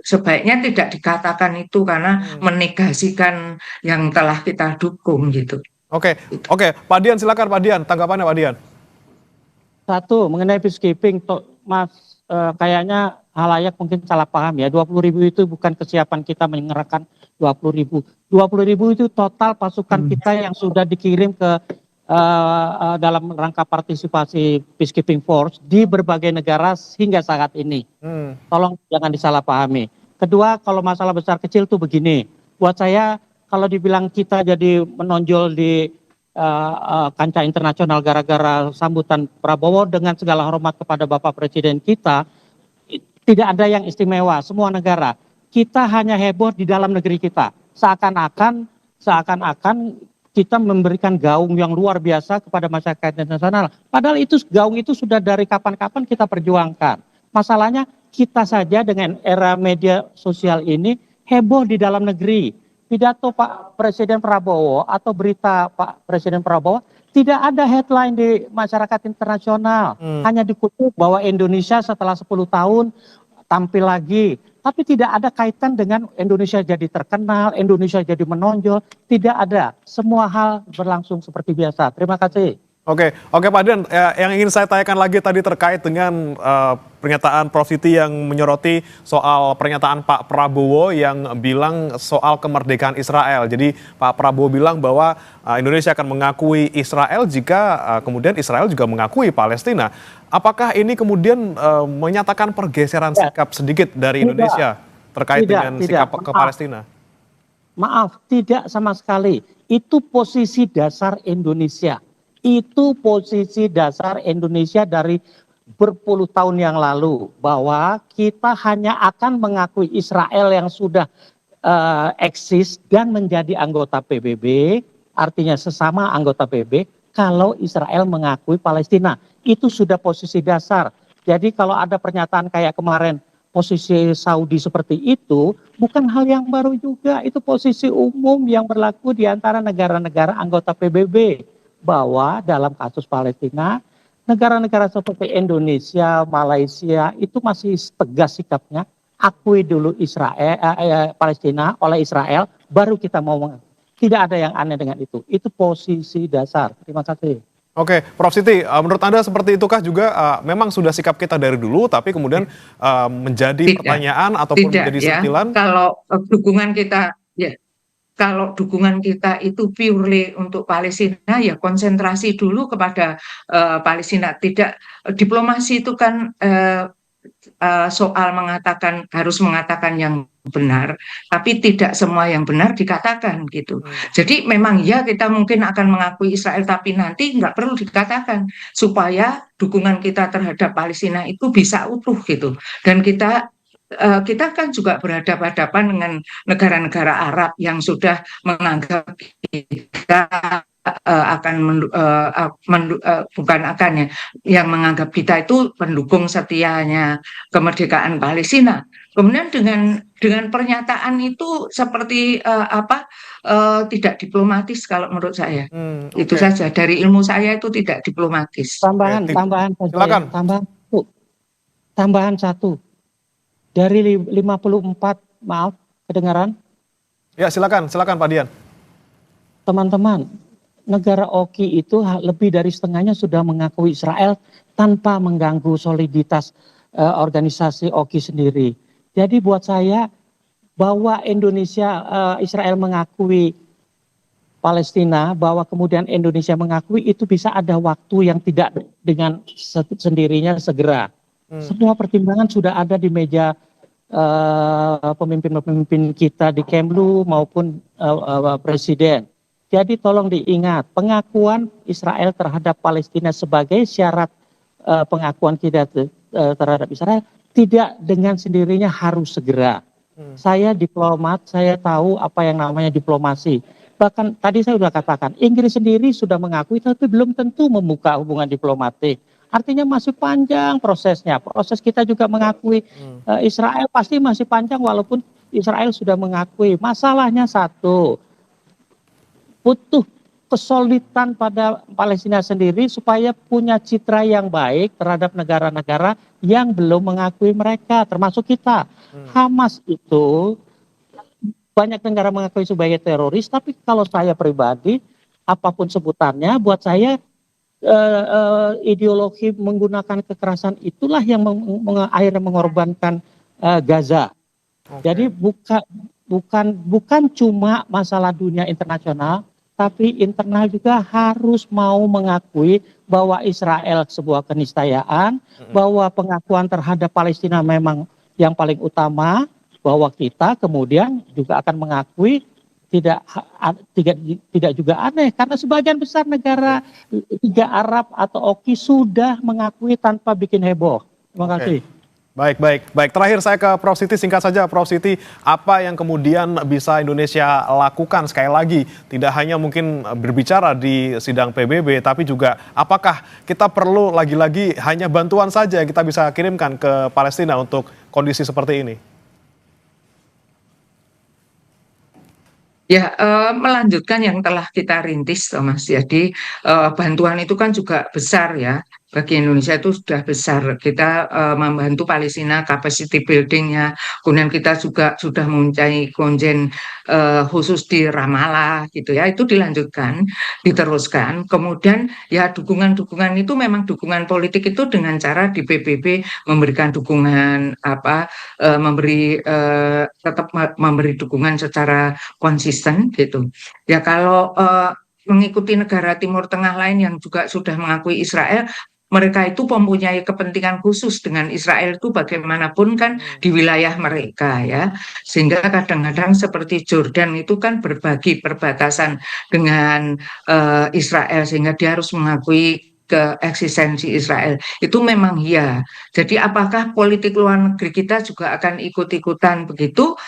sebaiknya tidak dikatakan itu karena menegasikan yang telah kita dukung gitu. Oke, Pak Dian, silakan Pak Dian, tanggapannya Pak Dian. Satu, mengenai peacekeeping, Mas, kayaknya halayak mungkin salah paham ya. 20.000 itu bukan kesiapan kita mengerahkan 20.000. 20.000 itu total pasukan kita yang sudah dikirim ke dalam rangka partisipasi peacekeeping force di berbagai negara hingga saat ini. Tolong jangan disalahpahami. Kedua, kalau masalah besar kecil tuh begini. Buat saya, kalau dibilang kita jadi menonjol di kancah internasional gara-gara sambutan Prabowo, dengan segala hormat kepada Bapak Presiden kita, tidak ada yang istimewa. Semua negara, kita hanya heboh di dalam negeri kita. Seakan-akan kita memberikan gaung yang luar biasa kepada masyarakat internasional. Padahal itu gaung itu sudah dari kapan-kapan kita perjuangkan. Masalahnya kita saja dengan era media sosial ini heboh di dalam negeri. Pidato Pak Presiden Prabowo atau berita Pak Presiden Prabowo tidak ada headline di masyarakat internasional. Hanya dikutip bahwa Indonesia setelah 10 tahun tampil lagi. Tapi tidak ada kaitan dengan Indonesia jadi terkenal, Indonesia jadi menonjol. Tidak ada. Semua hal berlangsung seperti biasa. Terima kasih. Oke Pak Dian, yang ingin saya tanyakan lagi tadi terkait dengan pernyataan Prof. Siti yang menyoroti soal pernyataan Pak Prabowo yang bilang soal kemerdekaan Israel. Jadi Pak Prabowo bilang bahwa Indonesia akan mengakui Israel jika kemudian Israel juga mengakui Palestina. Apakah ini kemudian menyatakan pergeseran sikap sedikit dari Indonesia terkait dengan sikap ke Palestina? Maaf, tidak sama sekali. Itu posisi dasar Indonesia. Itu posisi dasar Indonesia dari berpuluh tahun yang lalu, bahwa kita hanya akan mengakui Israel yang sudah eksis dan menjadi anggota PBB, artinya sesama anggota PBB, kalau Israel mengakui Palestina. Itu sudah posisi dasar. Jadi kalau ada pernyataan kayak kemarin, posisi Saudi seperti itu, bukan hal yang baru juga. Itu posisi umum yang berlaku di antara negara-negara anggota PBB. Bahwa dalam kasus Palestina, negara-negara seperti Indonesia, Malaysia itu masih tegas sikapnya, akui dulu Palestina oleh Israel, baru kita mau mengakui. Tidak ada yang aneh dengan itu. Itu posisi dasar. Terima kasih. Oke, Prof. Siti, menurut Anda seperti itukah juga memang sudah sikap kita dari dulu, tapi kemudian menjadi pertanyaan ataupun menjadi sentilan? Kalau dukungan kita, ya. kalau dukungan kita itu purely untuk Palestina, ya konsentrasi dulu kepada Palestina. Tidak, diplomasi itu kan soal harus mengatakan yang benar, tapi tidak semua yang benar dikatakan gitu. Jadi memang ya kita mungkin akan mengakui Israel, tapi nanti nggak perlu dikatakan supaya dukungan kita terhadap Palestina itu bisa utuh gitu. Dan kita kan juga berhadapan-hadapan dengan negara-negara Arab yang sudah menganggap kita bukan akan ya, yang menganggap kita itu pendukung setianya kemerdekaan Palestina. Kemudian dengan pernyataan itu seperti tidak diplomatis kalau menurut saya. Itu saja, dari ilmu saya itu tidak diplomatis. Tambahan saja. Silakan. Tambahan satu. Dari 54, maaf, kedengaran? Ya, silakan Pak Dian. Teman-teman, negara OKI itu lebih dari setengahnya sudah mengakui Israel tanpa mengganggu soliditas organisasi OKI sendiri. Jadi buat saya bahwa Israel mengakui Palestina, bahwa kemudian Indonesia mengakui, itu bisa ada waktu yang tidak dengan sendirinya segera. Semua pertimbangan sudah ada di meja pemimpin-pemimpin kita di Kemlu maupun Presiden. Jadi tolong diingat, pengakuan Israel terhadap Palestina sebagai syarat pengakuan kita terhadap Israel tidak dengan sendirinya harus segera. Saya diplomat, saya tahu apa yang namanya diplomasi. Bahkan tadi saya sudah katakan, Inggris sendiri sudah mengakui tapi belum tentu membuka hubungan diplomatik. Artinya masih panjang prosesnya. Proses kita juga mengakui Israel pasti masih panjang walaupun Israel sudah mengakui. Masalahnya satu, butuh kesulitan pada Palestina sendiri supaya punya citra yang baik terhadap negara-negara yang belum mengakui mereka, termasuk kita. Hamas itu banyak negara mengakui sebagai teroris, tapi kalau saya pribadi, apapun sebutannya, buat saya ideologi menggunakan kekerasan itulah yang akhirnya mengorbankan Gaza. Jadi bukan cuma masalah dunia internasional, tapi internal juga harus mau mengakui bahwa Israel sebuah keniscayaan, bahwa pengakuan terhadap Palestina memang yang paling utama, bahwa kita kemudian juga akan mengakui tidak juga aneh karena sebagian besar negara Liga Arab atau OKI sudah mengakui tanpa bikin heboh. Terima kasih. Baik. Terakhir saya ke Prof. Siti, singkat saja Prof. Siti, apa yang kemudian bisa Indonesia lakukan sekali lagi, tidak hanya mungkin berbicara di sidang PBB, tapi juga apakah kita perlu lagi-lagi hanya bantuan saja yang kita bisa kirimkan ke Palestina untuk kondisi seperti ini? Ya, melanjutkan yang telah kita rintis, Mas. Jadi bantuan itu kan juga besar ya. Bagi Indonesia itu sudah besar. Kita membantu Palestina capacity building-nya. Kemudian kita juga sudah mempunyai konjen khusus di Ramallah gitu ya. Itu dilanjutkan, diteruskan. Kemudian ya dukungan-dukungan itu memang dukungan politik itu dengan cara di PBB memberikan dukungan tetap memberi dukungan secara konsisten gitu. Ya kalau mengikuti negara Timur Tengah lain yang juga sudah mengakui Israel, mereka itu mempunyai kepentingan khusus dengan Israel itu bagaimanapun kan di wilayah mereka ya. Sehingga kadang-kadang seperti Jordan itu kan berbagi perbatasan dengan Israel sehingga dia harus mengakui keeksistensi Israel. Itu memang ya. Jadi apakah politik luar negeri kita juga akan ikut-ikutan begitu?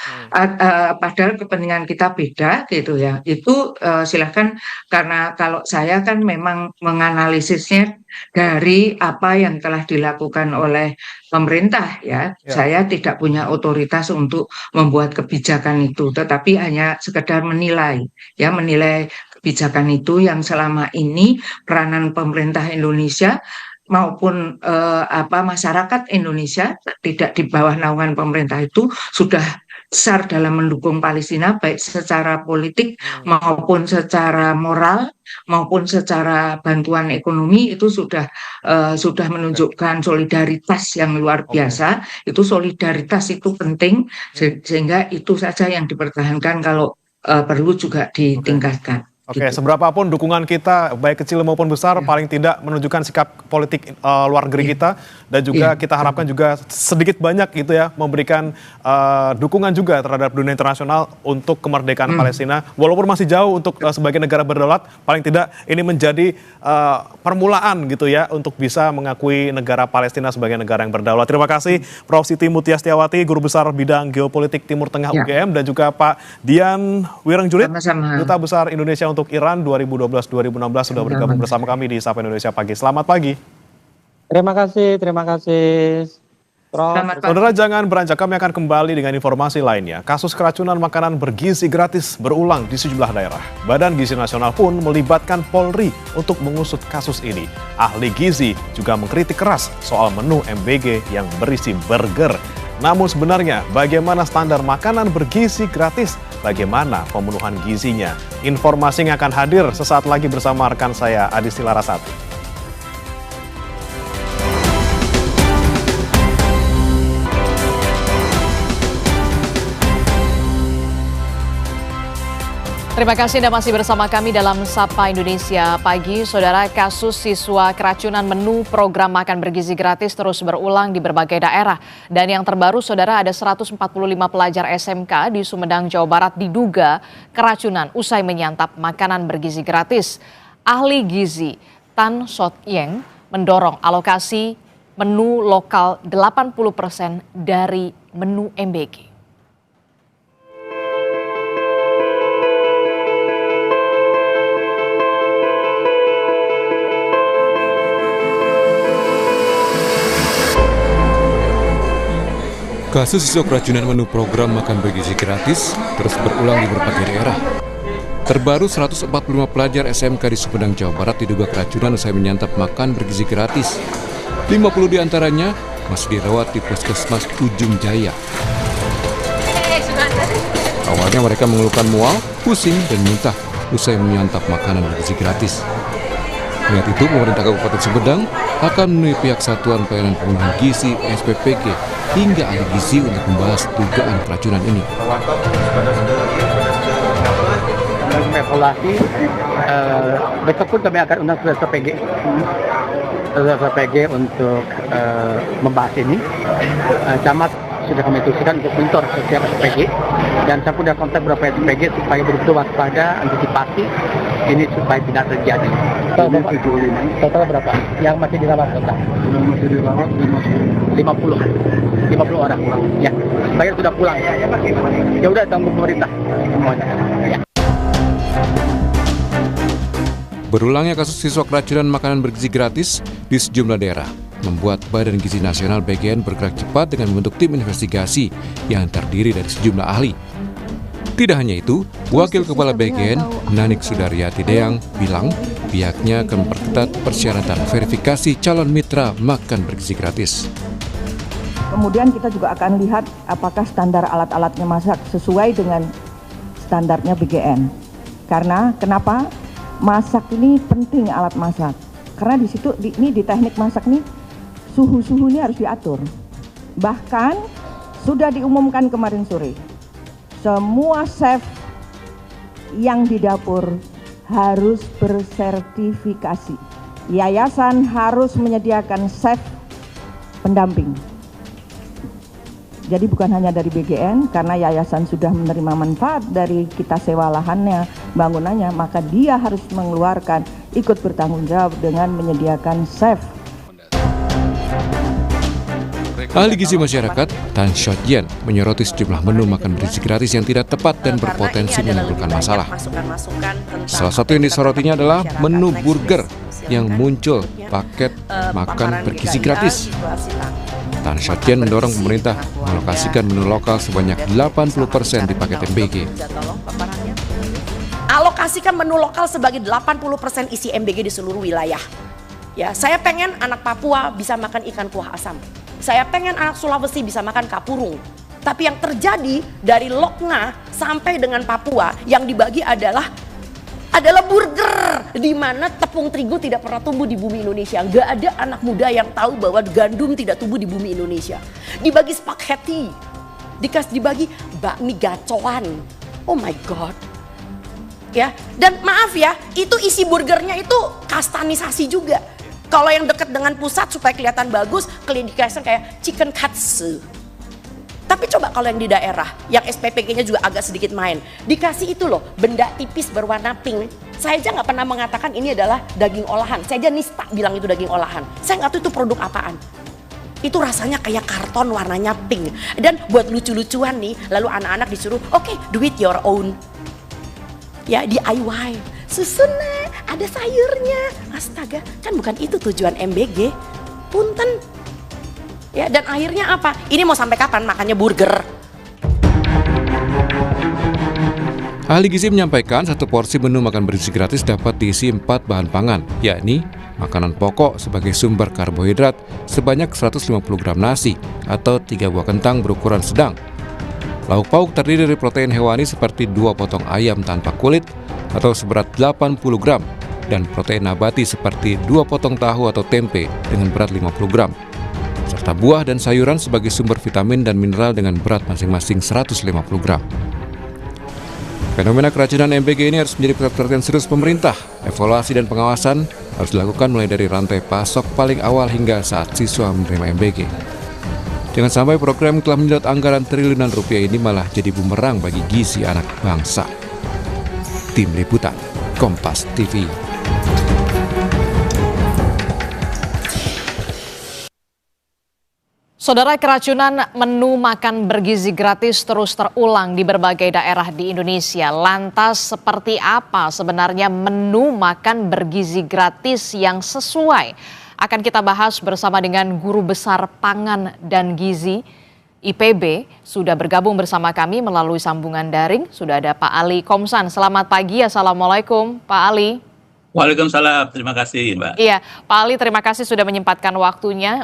Padahal kepentingan kita beda gitu ya. Itu silahkan, karena kalau saya kan memang menganalisisnya dari apa yang telah dilakukan oleh pemerintah ya. Saya tidak punya otoritas untuk membuat kebijakan itu, tetapi hanya sekedar menilai kebijakan itu yang selama ini peranan pemerintah Indonesia maupun masyarakat Indonesia tidak di bawah naungan pemerintah itu sudah besar dalam mendukung Palestina, baik secara politik maupun secara moral maupun secara bantuan ekonomi. Itu sudah menunjukkan solidaritas yang luar biasa. Itu solidaritas itu penting, sehingga itu saja yang dipertahankan kalau perlu juga ditingkatkan. Oke, seberapapun dukungan kita, baik kecil maupun besar, paling tidak menunjukkan sikap politik luar negeri kita, dan juga kita harapkan juga sedikit banyak gitu ya, memberikan dukungan juga terhadap dunia internasional untuk kemerdekaan Palestina, walaupun masih jauh untuk sebagai negara berdaulat, paling tidak ini menjadi permulaan gitu ya, untuk bisa mengakui negara Palestina sebagai negara yang berdaulat. Terima kasih Prof. Siti Mutia Setiawati, Guru Besar Bidang Geopolitik Timur Tengah UGM, dan juga Pak Dian Wirengjulit, Duta Besar Indonesia untuk Iran 2012-2016 sudah bergabung bersama kami di Sapa Indonesia Pagi. Selamat pagi. Terima kasih. Saudara jangan beranjak, kami akan kembali dengan informasi lainnya. Kasus keracunan makanan bergizi gratis berulang di sejumlah daerah. Badan Gizi Nasional pun melibatkan Polri untuk mengusut kasus ini. Ahli gizi juga mengkritik keras soal menu MBG yang berisi burger. Namun sebenarnya bagaimana standar makanan bergizi gratis? Bagaimana pemenuhan gizinya? Informasinya akan hadir sesaat lagi bersama rekan saya Adisti Larasati. Terima kasih Anda masih bersama kami dalam Sapa Indonesia Pagi. Saudara, kasus siswa keracunan menu program makan bergizi gratis terus berulang di berbagai daerah. Dan yang terbaru, saudara, ada 145 pelajar SMK di Sumedang, Jawa Barat diduga keracunan usai menyantap makanan bergizi gratis. Ahli gizi Tan Shot Yeng mendorong alokasi menu lokal 80% dari menu MBG. Kasus siswa keracunan menu program makan bergizi gratis terus berulang di berbagai daerah. Terbaru 145 pelajar SMK di Sumedang, Jawa Barat diduga keracunan usai menyantap makan bergizi gratis. 50 diantaranya masih dirawat di Puskesmas Ujung Jaya. Awalnya mereka mengeluhkan mual, pusing, dan muntah usai menyantap makanan bergizi gratis. Dengan itu, pemerintah Kabupaten Sumedang akan menemui pihak Satuan Pelayanan Pemenuhan Gizi SPPG hingga ahli gizi untuk membahas dugaan keracunan ini. Evaluasi, besok pun kami akan undang SPPG untuk membahas ini. Camat sudah kami tuliskan untuk monitor setiap SPPG, dan saya sudah kontak beberapa SPPG supaya betul waspada, antisipasi ini supaya tidak terjadi. Total berapa? Yang masih dirawat total? Yang masih dirawat 50 orang. Ya, saya sudah pulang. Ya udah, tanggung pemerintah semuanya. Ya. Berulangnya kasus siswa keracunan makanan bergizi gratis di sejumlah daerah membuat Badan Gizi Nasional BGN bergerak cepat dengan membentuk tim investigasi yang terdiri dari sejumlah ahli. Tidak hanya itu, Wakil Kepala BGN, Nanik Sudaryati Deang, bilang pihaknya akan memperketat persyaratan verifikasi calon mitra makan bergizi gratis. Kemudian kita juga akan lihat apakah standar alat-alatnya masak sesuai dengan standarnya BGN. Karena kenapa? Masak ini penting, alat masak. Karena di situ di teknik masak nih suhu-suhunya harus diatur. Bahkan sudah diumumkan kemarin sore, semua chef yang di dapur harus bersertifikasi. Yayasan harus menyediakan chef pendamping. Jadi bukan hanya dari BGN, karena yayasan sudah menerima manfaat dari kita sewa lahannya, bangunannya, maka dia harus mengeluarkan, ikut bertanggung jawab dengan menyediakan chef. Ahli gizi masyarakat Tan Shot Yen menyoroti sejumlah menu makan bergizi gratis yang tidak tepat dan berpotensi menimbulkan masalah. Salah satu yang disorotinya adalah menu burger yang muncul paket makan bergizi gratis. Tan Shot Yen mendorong pemerintah mengalokasikan menu lokal sebanyak 80% di paket MBG. Alokasikan menu lokal sebagai 80% isi MBG di seluruh wilayah. Ya, saya pengen anak Papua bisa makan ikan kuah asam. Saya pengen anak Sulawesi bisa makan kapurung. Tapi yang terjadi dari Lokna sampai dengan Papua yang dibagi adalah burger, di mana tepung terigu tidak pernah tumbuh di bumi Indonesia. Nggak ada anak muda yang tahu bahwa gandum tidak tumbuh di bumi Indonesia. Dibagi spaghetti, dibagi bakmi gacoan. Oh my God. Ya, dan maaf ya, itu isi burgernya itu kastanisasi juga. Kalau yang dekat dengan pusat supaya kelihatan bagus, dikasih kayak chicken katsu. Tapi coba kalau yang di daerah, yang SPPG-nya juga agak sedikit main, dikasih itu loh, benda tipis berwarna pink. Saya aja nggak pernah mengatakan ini adalah daging olahan. Saya aja nista bilang itu daging olahan. Saya nggak tahu itu produk apaan. Itu rasanya kayak karton warnanya pink. Dan buat lucu-lucuan nih, lalu anak-anak disuruh, oke, do it your own. Ya, DIY. Susunnya, ada sayurnya. Astaga, kan bukan itu tujuan MBG. Punten. Ya, dan akhirnya apa? Ini mau sampai kapan makannya burger? Ahli gizi menyampaikan satu porsi menu makan bergizi gratis dapat diisi 4 bahan pangan, yakni makanan pokok sebagai sumber karbohidrat sebanyak 150 gram nasi atau 3 buah kentang berukuran sedang. Lauk pauk terdiri dari protein hewani seperti 2 potong ayam tanpa kulit atau seberat 80 gram dan protein nabati seperti 2 potong tahu atau tempe dengan berat 50 gram. Serta buah dan sayuran sebagai sumber vitamin dan mineral dengan berat masing-masing 150 gram. Fenomena keracunan MBG ini harus menjadi pusat perhatian serius pemerintah. Evaluasi dan pengawasan harus dilakukan mulai dari rantai pasok paling awal hingga saat siswa menerima MBG. Jangan sampai program yang telah menyedot anggaran triliunan rupiah ini malah jadi bumerang bagi gizi anak bangsa. Tim Liputan, Kompas TV. Saudara, keracunan menu makan bergizi gratis terus terulang di berbagai daerah di Indonesia. Lantas seperti apa sebenarnya menu makan bergizi gratis yang sesuai? Akan kita bahas bersama dengan Guru Besar Pangan dan Gizi IPB. Sudah bergabung bersama kami melalui sambungan daring. Sudah ada Pak Ali Komsan. Selamat pagi, Assalamualaikum Pak Ali. Waalaikumsalam, terima kasih Mbak. Iya, Pak Ali, terima kasih sudah menyempatkan waktunya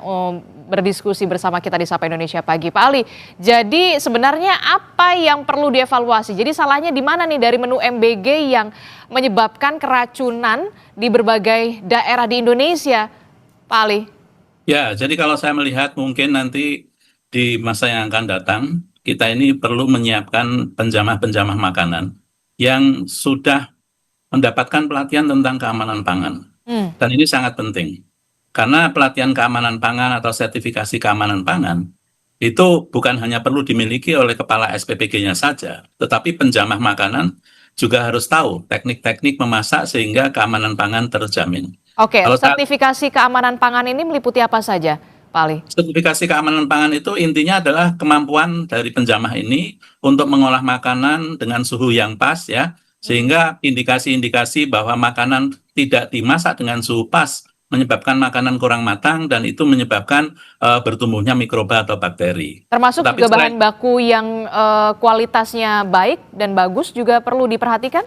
berdiskusi bersama kita di Sapa Indonesia Pagi. Pak Ali, jadi sebenarnya apa yang perlu dievaluasi? Jadi salahnya di mana nih dari menu MBG yang menyebabkan keracunan di berbagai daerah di Indonesia, Pak Ali? Ya, jadi kalau saya melihat mungkin nanti di masa yang akan datang, kita ini perlu menyiapkan penjamah-penjamah makanan yang sudah mendapatkan pelatihan tentang keamanan pangan. Dan ini sangat penting. Karena pelatihan keamanan pangan atau sertifikasi keamanan pangan itu bukan hanya perlu dimiliki oleh kepala SPPG-nya saja, tetapi penjamah makanan juga harus tahu teknik-teknik memasak sehingga keamanan pangan terjamin. Oke, sertifikasi keamanan pangan ini meliputi apa saja, Pak Ali? Sertifikasi keamanan pangan itu intinya adalah kemampuan dari penjamah ini untuk mengolah makanan dengan suhu yang pas ya, sehingga indikasi-indikasi bahwa makanan tidak dimasak dengan suhu pas menyebabkan makanan kurang matang dan itu menyebabkan bertumbuhnya mikroba atau bakteri. Termasuk juga bahan baku yang kualitasnya baik dan bagus juga perlu diperhatikan?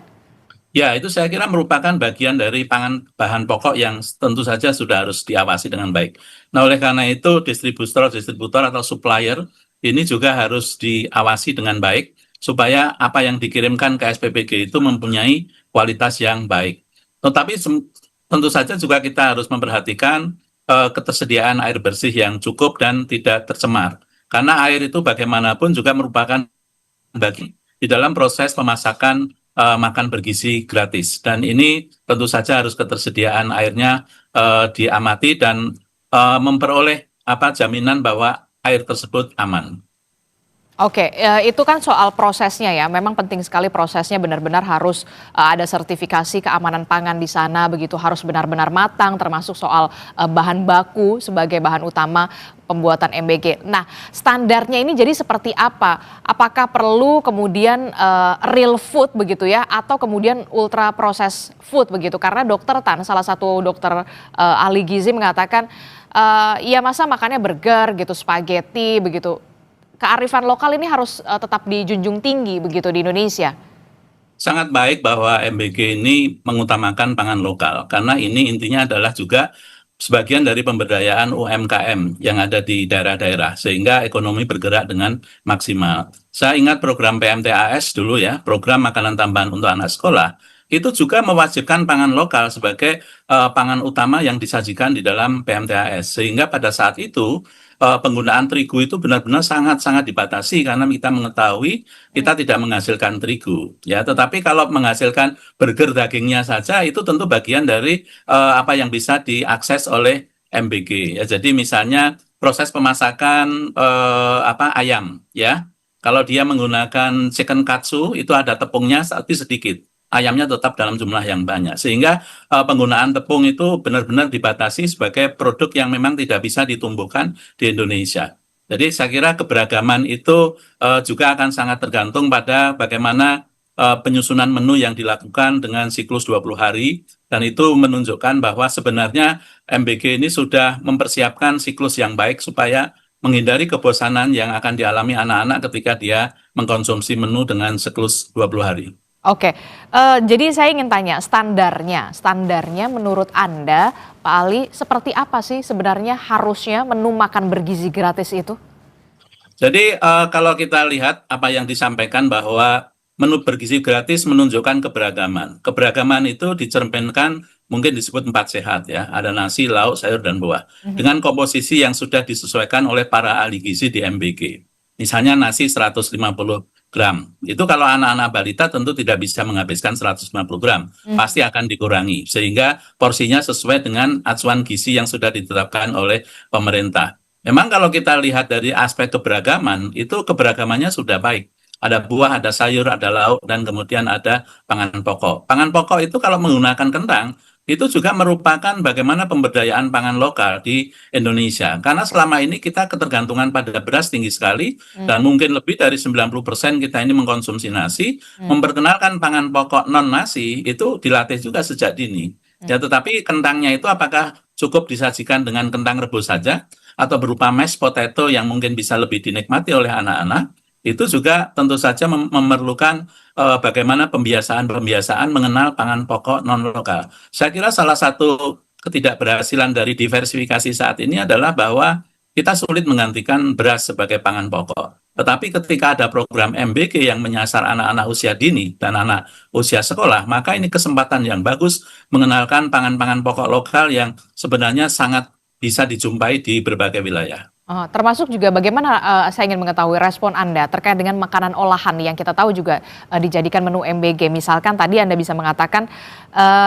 Ya, itu saya kira merupakan bagian dari bahan pokok yang tentu saja sudah harus diawasi dengan baik. Nah, oleh karena itu distributor atau supplier ini juga harus diawasi dengan baik supaya apa yang dikirimkan ke SPPG itu mempunyai kualitas yang baik. Tetapi tentu saja juga kita harus memperhatikan ketersediaan air bersih yang cukup dan tidak tercemar. Karena air itu bagaimanapun juga merupakan bagian di dalam proses pemasakan makan bergizi gratis. Dan ini tentu saja harus ketersediaan airnya diamati dan memperoleh jaminan bahwa air tersebut aman. Oke, itu kan soal prosesnya ya. Memang penting sekali prosesnya, benar-benar harus ada sertifikasi keamanan pangan di sana, begitu harus benar-benar matang, termasuk soal bahan baku sebagai bahan utama pembuatan MBG. Nah, standarnya ini jadi seperti apa? Apakah perlu kemudian real food begitu ya, atau kemudian ultra proses food begitu? Karena Dokter Tan, salah satu dokter ahli gizi mengatakan, ya masa makannya burger gitu, spaghetti begitu. Kearifan lokal ini harus tetap dijunjung tinggi begitu di Indonesia. Sangat baik bahwa MBG ini mengutamakan pangan lokal karena ini intinya adalah juga sebagian dari pemberdayaan UMKM yang ada di daerah-daerah sehingga ekonomi bergerak dengan maksimal. Saya ingat program PMTAS dulu ya, program makanan tambahan untuk anak sekolah, itu juga mewajibkan pangan lokal sebagai pangan utama yang disajikan di dalam PMTAS. Sehingga pada saat itu penggunaan terigu itu benar-benar sangat-sangat dibatasi karena kita mengetahui kita tidak menghasilkan terigu, ya. Tetapi kalau menghasilkan burger dagingnya saja itu tentu bagian dari apa yang bisa diakses oleh MBG, ya. Jadi misalnya proses pemasakan ayam, ya. Kalau dia menggunakan chicken katsu itu ada tepungnya tapi sedikit. Ayamnya tetap dalam jumlah yang banyak. Sehingga penggunaan tepung itu benar-benar dibatasi sebagai produk yang memang tidak bisa ditumbuhkan di Indonesia. Jadi saya kira keberagaman itu juga akan sangat tergantung pada bagaimana penyusunan menu yang dilakukan dengan siklus 20 hari. Dan itu menunjukkan bahwa sebenarnya MBG ini sudah mempersiapkan siklus yang baik supaya menghindari kebosanan yang akan dialami anak-anak ketika dia mengkonsumsi menu dengan siklus 20 hari. Oke, jadi saya ingin tanya standarnya menurut Anda, Pak Ali, seperti apa sih sebenarnya harusnya menu makan bergizi gratis itu? Jadi kalau kita lihat apa yang disampaikan bahwa menu bergizi gratis menunjukkan keberagaman. Keberagaman itu dicerminkan mungkin disebut 4 sehat, ya. Ada nasi, lauk, sayur, dan buah. Dengan komposisi yang sudah disesuaikan oleh para ahli gizi di MBG. Misalnya nasi 150 gram. Itu kalau anak-anak balita tentu tidak bisa menghabiskan 150 gram. Pasti akan dikurangi. Sehingga porsinya sesuai dengan acuan gizi yang sudah ditetapkan oleh pemerintah. Memang kalau kita lihat dari aspek keberagaman, itu keberagamannya sudah baik. Ada buah, ada sayur, ada lauk, dan kemudian ada pangan pokok. Pangan pokok itu kalau menggunakan kentang, itu juga merupakan bagaimana pemberdayaan pangan lokal di Indonesia. Karena selama ini kita ketergantungan pada beras tinggi sekali, dan mungkin lebih dari 90% kita ini mengkonsumsi nasi. Memperkenalkan pangan pokok non-nasi itu dilatih juga sejak dini. Ya, tetapi kentangnya itu apakah cukup disajikan dengan kentang rebus saja, atau berupa mashed potato yang mungkin bisa lebih dinikmati oleh anak-anak, itu juga tentu saja memerlukan bagaimana pembiasaan mengenal pangan pokok non-lokal. Saya kira salah satu ketidakberhasilan dari diversifikasi saat ini adalah bahwa kita sulit menggantikan beras sebagai pangan pokok. Tetapi ketika ada program MBG yang menyasar anak-anak usia dini dan anak usia sekolah, maka ini kesempatan yang bagus mengenalkan pangan-pangan pokok lokal yang sebenarnya sangat bisa dijumpai di berbagai wilayah. Termasuk juga bagaimana saya ingin mengetahui respon Anda terkait dengan makanan olahan yang kita tahu juga dijadikan menu MBG. Misalkan tadi Anda bisa mengatakan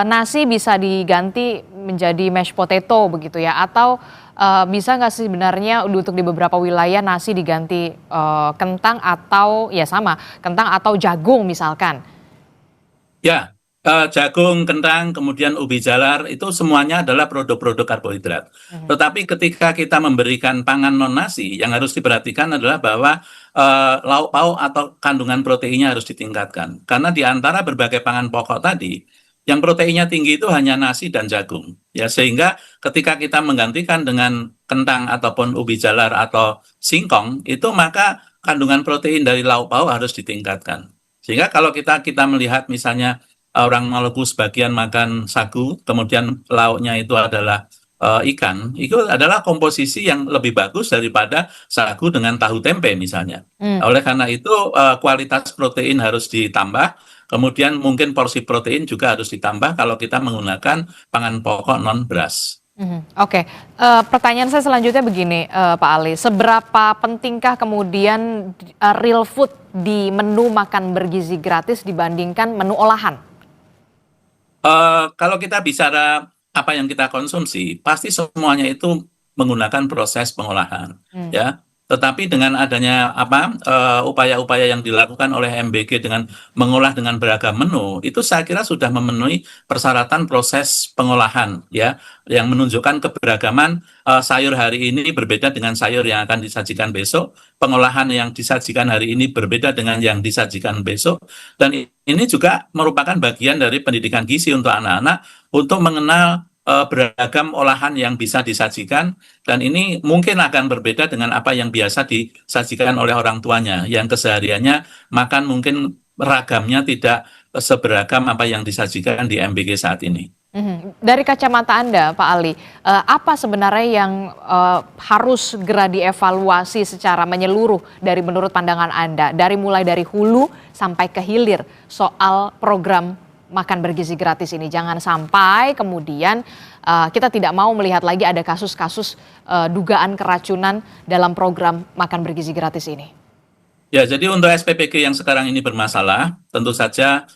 nasi bisa diganti menjadi mashed potato begitu ya, atau bisa nggak sih sebenarnya untuk di beberapa wilayah nasi diganti kentang atau ya sama kentang atau jagung misalkan? Ya. Jagung, kentang, kemudian ubi jalar, itu semuanya adalah produk-produk karbohidrat. Tetapi ketika kita memberikan pangan non-nasi, yang harus diperhatikan adalah bahwa lauk pauk atau kandungan proteinnya harus ditingkatkan. Karena di antara berbagai pangan pokok tadi, yang proteinnya tinggi itu hanya nasi dan jagung. Ya, sehingga ketika kita menggantikan dengan kentang ataupun ubi jalar atau singkong, itu maka kandungan protein dari lauk pauk harus ditingkatkan. Sehingga kalau kita melihat misalnya orang Maluku sebagian makan sagu, kemudian lauknya itu adalah ikan, itu adalah komposisi yang lebih bagus daripada sagu dengan tahu tempe misalnya. Oleh karena itu kualitas protein harus ditambah, kemudian mungkin porsi protein juga harus ditambah kalau kita menggunakan pangan pokok non beras. Oke, pertanyaan saya selanjutnya begini, Pak Ali, seberapa pentingkah kemudian real food di menu makan bergizi gratis dibandingkan menu olahan? Kalau kita bicara apa yang kita konsumsi, pasti semuanya itu menggunakan proses pengolahan, ya. Tetapi dengan adanya upaya-upaya yang dilakukan oleh MBG dengan mengolah dengan beragam menu, itu saya kira sudah memenuhi persyaratan proses pengolahan, ya, yang menunjukkan keberagaman sayur hari ini berbeda dengan sayur yang akan disajikan besok, pengolahan yang disajikan hari ini berbeda dengan yang disajikan besok, dan ini juga merupakan bagian dari pendidikan gizi untuk anak-anak untuk mengenal beragam olahan yang bisa disajikan, dan ini mungkin akan berbeda dengan apa yang biasa disajikan oleh orang tuanya yang kesehariannya makan mungkin ragamnya tidak seberagam apa yang disajikan di MBG saat ini. Dari kacamata Anda, Pak Ali, apa sebenarnya yang harus segera dievaluasi secara menyeluruh dari menurut pandangan Anda, mulai dari hulu sampai ke hilir soal program makan bergizi gratis ini. Jangan sampai kemudian kita tidak mau melihat lagi ada kasus-kasus dugaan keracunan dalam program makan bergizi gratis ini. Ya, jadi untuk SPPG yang sekarang ini bermasalah, tentu saja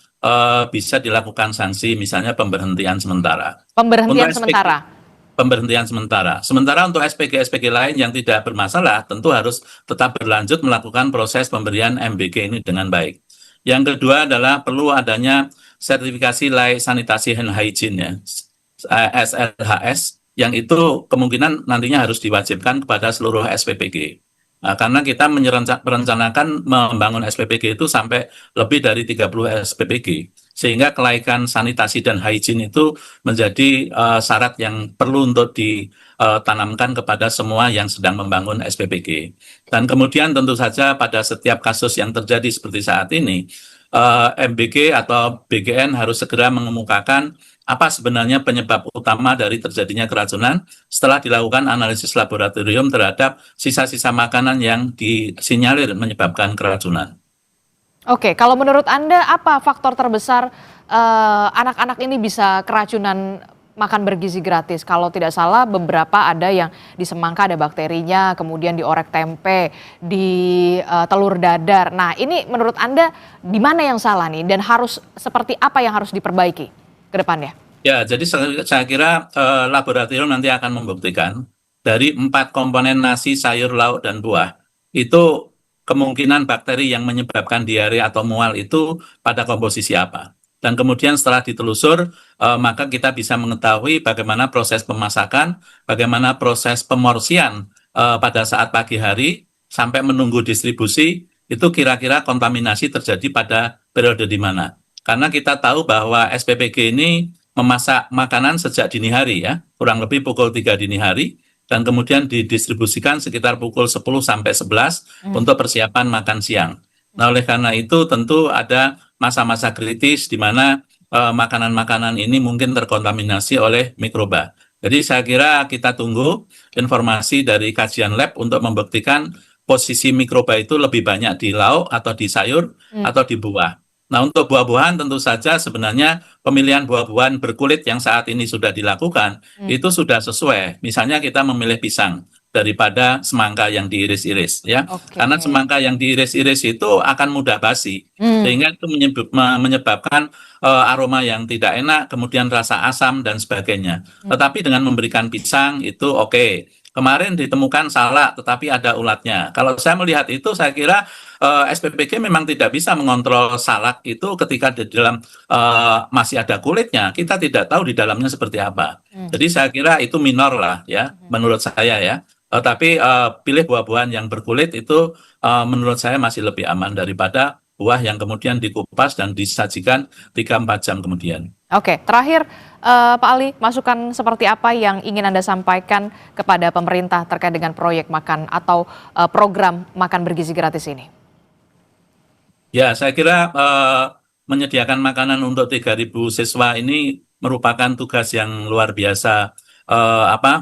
bisa dilakukan sanksi, misalnya pemberhentian sementara. Pemberhentian sementara? Pemberhentian sementara. Sementara untuk SPG-SPG lain yang tidak bermasalah, tentu harus tetap berlanjut melakukan proses pemberian MBG ini dengan baik. Yang kedua adalah perlu adanya sertifikasi layak sanitasi and hygiene, ya, SLHS, yang itu kemungkinan nantinya harus diwajibkan kepada seluruh SPPG. Karena kita merencanakan membangun SPPG itu sampai lebih dari 30 SPPG. Sehingga kelaikan sanitasi dan hygiene itu menjadi syarat yang perlu untuk ditanamkan kepada semua yang sedang membangun SPPG. Dan kemudian tentu saja pada setiap kasus yang terjadi seperti saat ini, MBG atau BGN harus segera mengemukakan apa sebenarnya penyebab utama dari terjadinya keracunan setelah dilakukan analisis laboratorium terhadap sisa-sisa makanan yang disinyalir menyebabkan keracunan. Oke, kalau menurut Anda apa faktor terbesar anak-anak ini bisa keracunan makan bergizi gratis? Kalau tidak salah beberapa ada yang di semangka ada bakterinya, kemudian di orek tempe, di telur dadar. Nah ini menurut Anda di mana yang salah nih dan harus seperti apa yang harus diperbaiki ke depannya? Ya, jadi saya kira laboratorium nanti akan membuktikan dari 4 komponen nasi, sayur, lauk, dan buah, itu kemungkinan bakteri yang menyebabkan diare atau mual itu pada komposisi apa. Dan kemudian setelah ditelusur, maka kita bisa mengetahui bagaimana proses pemasakan, bagaimana proses pemorsian pada saat pagi hari, sampai menunggu distribusi, itu kira-kira kontaminasi terjadi pada periode di mana. Karena kita tahu bahwa SPPG ini memasak makanan sejak dini hari, ya, kurang lebih pukul 3 dini hari, dan kemudian didistribusikan sekitar pukul 10 sampai 11 untuk persiapan makan siang. Nah, oleh karena itu tentu ada masa-masa kritis di mana makanan-makanan ini mungkin terkontaminasi oleh mikroba. Jadi saya kira kita tunggu informasi dari kajian lab untuk membuktikan posisi mikroba itu lebih banyak di lauk atau di sayur atau di buah. Nah, untuk buah-buahan tentu saja sebenarnya pemilihan buah-buahan berkulit yang saat ini sudah dilakukan itu sudah sesuai. Misalnya kita memilih pisang daripada semangka yang diiris-iris, ya. Karena semangka yang diiris-iris itu akan mudah basi, sehingga itu menyebabkan aroma yang tidak enak, kemudian rasa asam dan sebagainya. Tetapi dengan memberikan pisang itu oke. Kemarin ditemukan salak, tetapi ada ulatnya. Kalau saya melihat itu, saya kira SPPG memang tidak bisa mengontrol salak itu ketika di dalam masih ada kulitnya. Kita tidak tahu di dalamnya seperti apa. Jadi saya kira itu minor lah, ya, menurut saya, ya. Tapi pilih buah-buahan yang berkulit itu menurut saya masih lebih aman daripada buah yang kemudian dikupas dan disajikan 3-4 jam kemudian. Oke, terakhir Pak Ali, masukan seperti apa yang ingin Anda sampaikan kepada pemerintah terkait dengan proyek makan atau program makan bergizi gratis ini? Ya, saya kira menyediakan makanan untuk 3.000 siswa ini merupakan tugas yang luar biasa,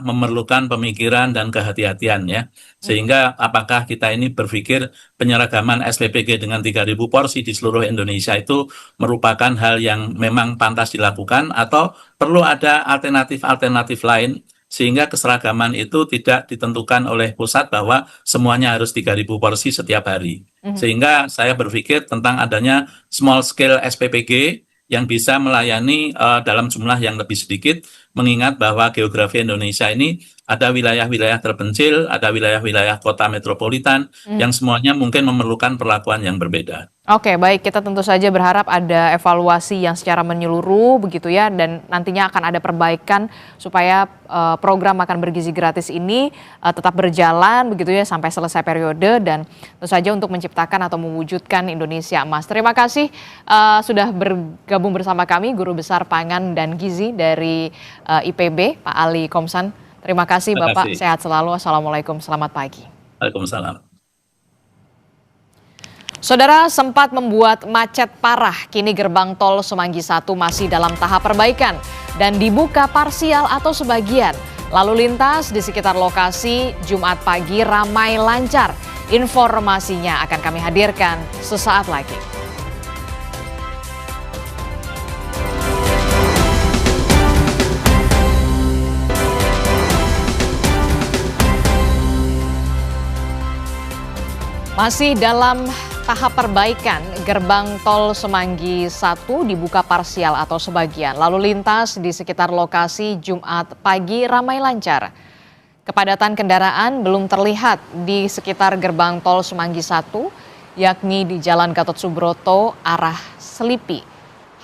memerlukan pemikiran dan kehati-hatian, ya. Sehingga apakah kita ini berpikir penyeragaman SPPG dengan 3.000 porsi di seluruh Indonesia itu merupakan hal yang memang pantas dilakukan atau perlu ada alternatif-alternatif lain sehingga keseragaman itu tidak ditentukan oleh pusat bahwa semuanya harus 3.000 porsi setiap hari. Sehingga saya berpikir tentang adanya small scale SPPG yang bisa melayani dalam jumlah yang lebih sedikit, mengingat bahwa geografi Indonesia ini ada wilayah-wilayah terpencil, ada wilayah-wilayah kota metropolitan yang semuanya mungkin memerlukan perlakuan yang berbeda. Oke, baik, kita tentu saja berharap ada evaluasi yang secara menyeluruh begitu ya, dan nantinya akan ada perbaikan supaya program makan bergizi gratis ini tetap berjalan begitu ya sampai selesai periode, dan tentu saja untuk menciptakan atau mewujudkan Indonesia Emas. Terima kasih sudah bergabung bersama kami Guru Besar Pangan dan Gizi dari IPB, Pak Ali Komsan. Terima kasih Bapak, sehat selalu. Assalamualaikum, selamat pagi. Waalaikumsalam. Saudara, sempat membuat macet parah, kini gerbang tol Semanggi 1 masih dalam tahap perbaikan dan dibuka parsial atau sebagian. Lalu lintas di sekitar lokasi Jumat pagi ramai lancar. Informasinya akan kami hadirkan sesaat lagi. Masih dalam tahap perbaikan, gerbang tol Semanggi 1 dibuka parsial atau sebagian. Lalu lintas di sekitar lokasi Jumat pagi ramai lancar. Kepadatan kendaraan belum terlihat di sekitar gerbang tol Semanggi 1, yakni di Jalan Gatot Subroto arah Selipi.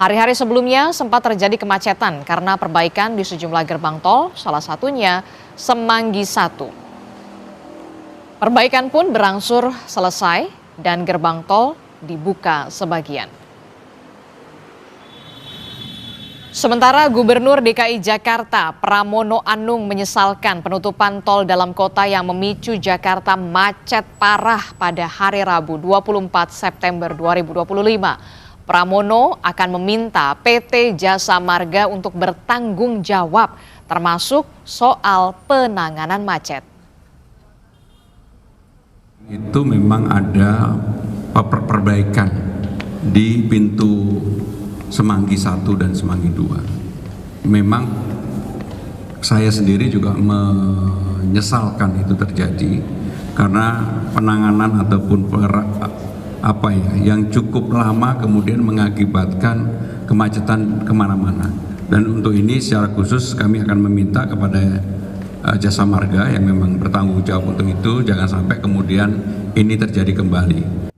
Hari-hari sebelumnya sempat terjadi kemacetan karena perbaikan di sejumlah gerbang tol, salah satunya Semanggi 1. Perbaikan pun berangsur selesai dan gerbang tol dibuka sebagian. Sementara Gubernur DKI Jakarta Pramono Anung menyesalkan penutupan tol dalam kota yang memicu Jakarta macet parah pada hari Rabu 24 September 2025. Pramono akan meminta PT Jasa Marga untuk bertanggung jawab termasuk soal penanganan macet. Itu memang ada perbaikan di pintu Semanggi 1 dan Semanggi 2. Memang saya sendiri juga menyesalkan itu terjadi karena penanganan ataupun yang cukup lama kemudian mengakibatkan kemacetan kemana-mana. Dan untuk ini secara khusus kami akan meminta kepada Jasa Marga yang memang bertanggung jawab untuk itu, jangan sampai kemudian ini terjadi kembali.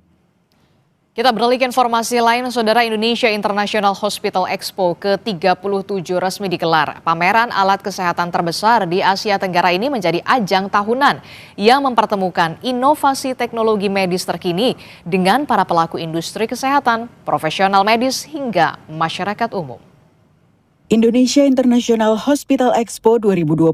Kita beralih ke informasi lain, Saudara. Indonesia International Hospital Expo ke-37 resmi digelar. Pameran alat kesehatan terbesar di Asia Tenggara ini menjadi ajang tahunan yang mempertemukan inovasi teknologi medis terkini dengan para pelaku industri kesehatan, profesional medis hingga masyarakat umum. Indonesia International Hospital Expo 2025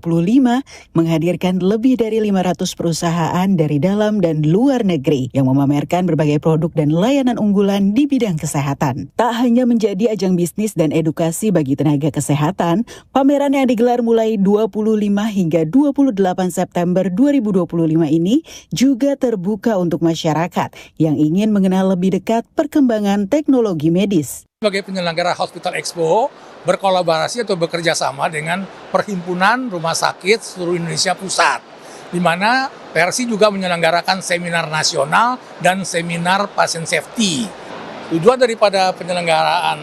menghadirkan lebih dari 500 perusahaan dari dalam dan luar negeri yang memamerkan berbagai produk dan layanan unggulan di bidang kesehatan. Tak hanya menjadi ajang bisnis dan edukasi bagi tenaga kesehatan, pameran yang digelar mulai 25 hingga 28 September 2025 ini juga terbuka untuk masyarakat yang ingin mengenal lebih dekat perkembangan teknologi medis. Sebagai penyelenggara Hospital Expo, berkolaborasi atau bekerja sama dengan Perhimpunan Rumah Sakit seluruh Indonesia Pusat, di mana Persi juga menyelenggarakan seminar nasional dan seminar pasien safety. Tujuan daripada penyelenggaraan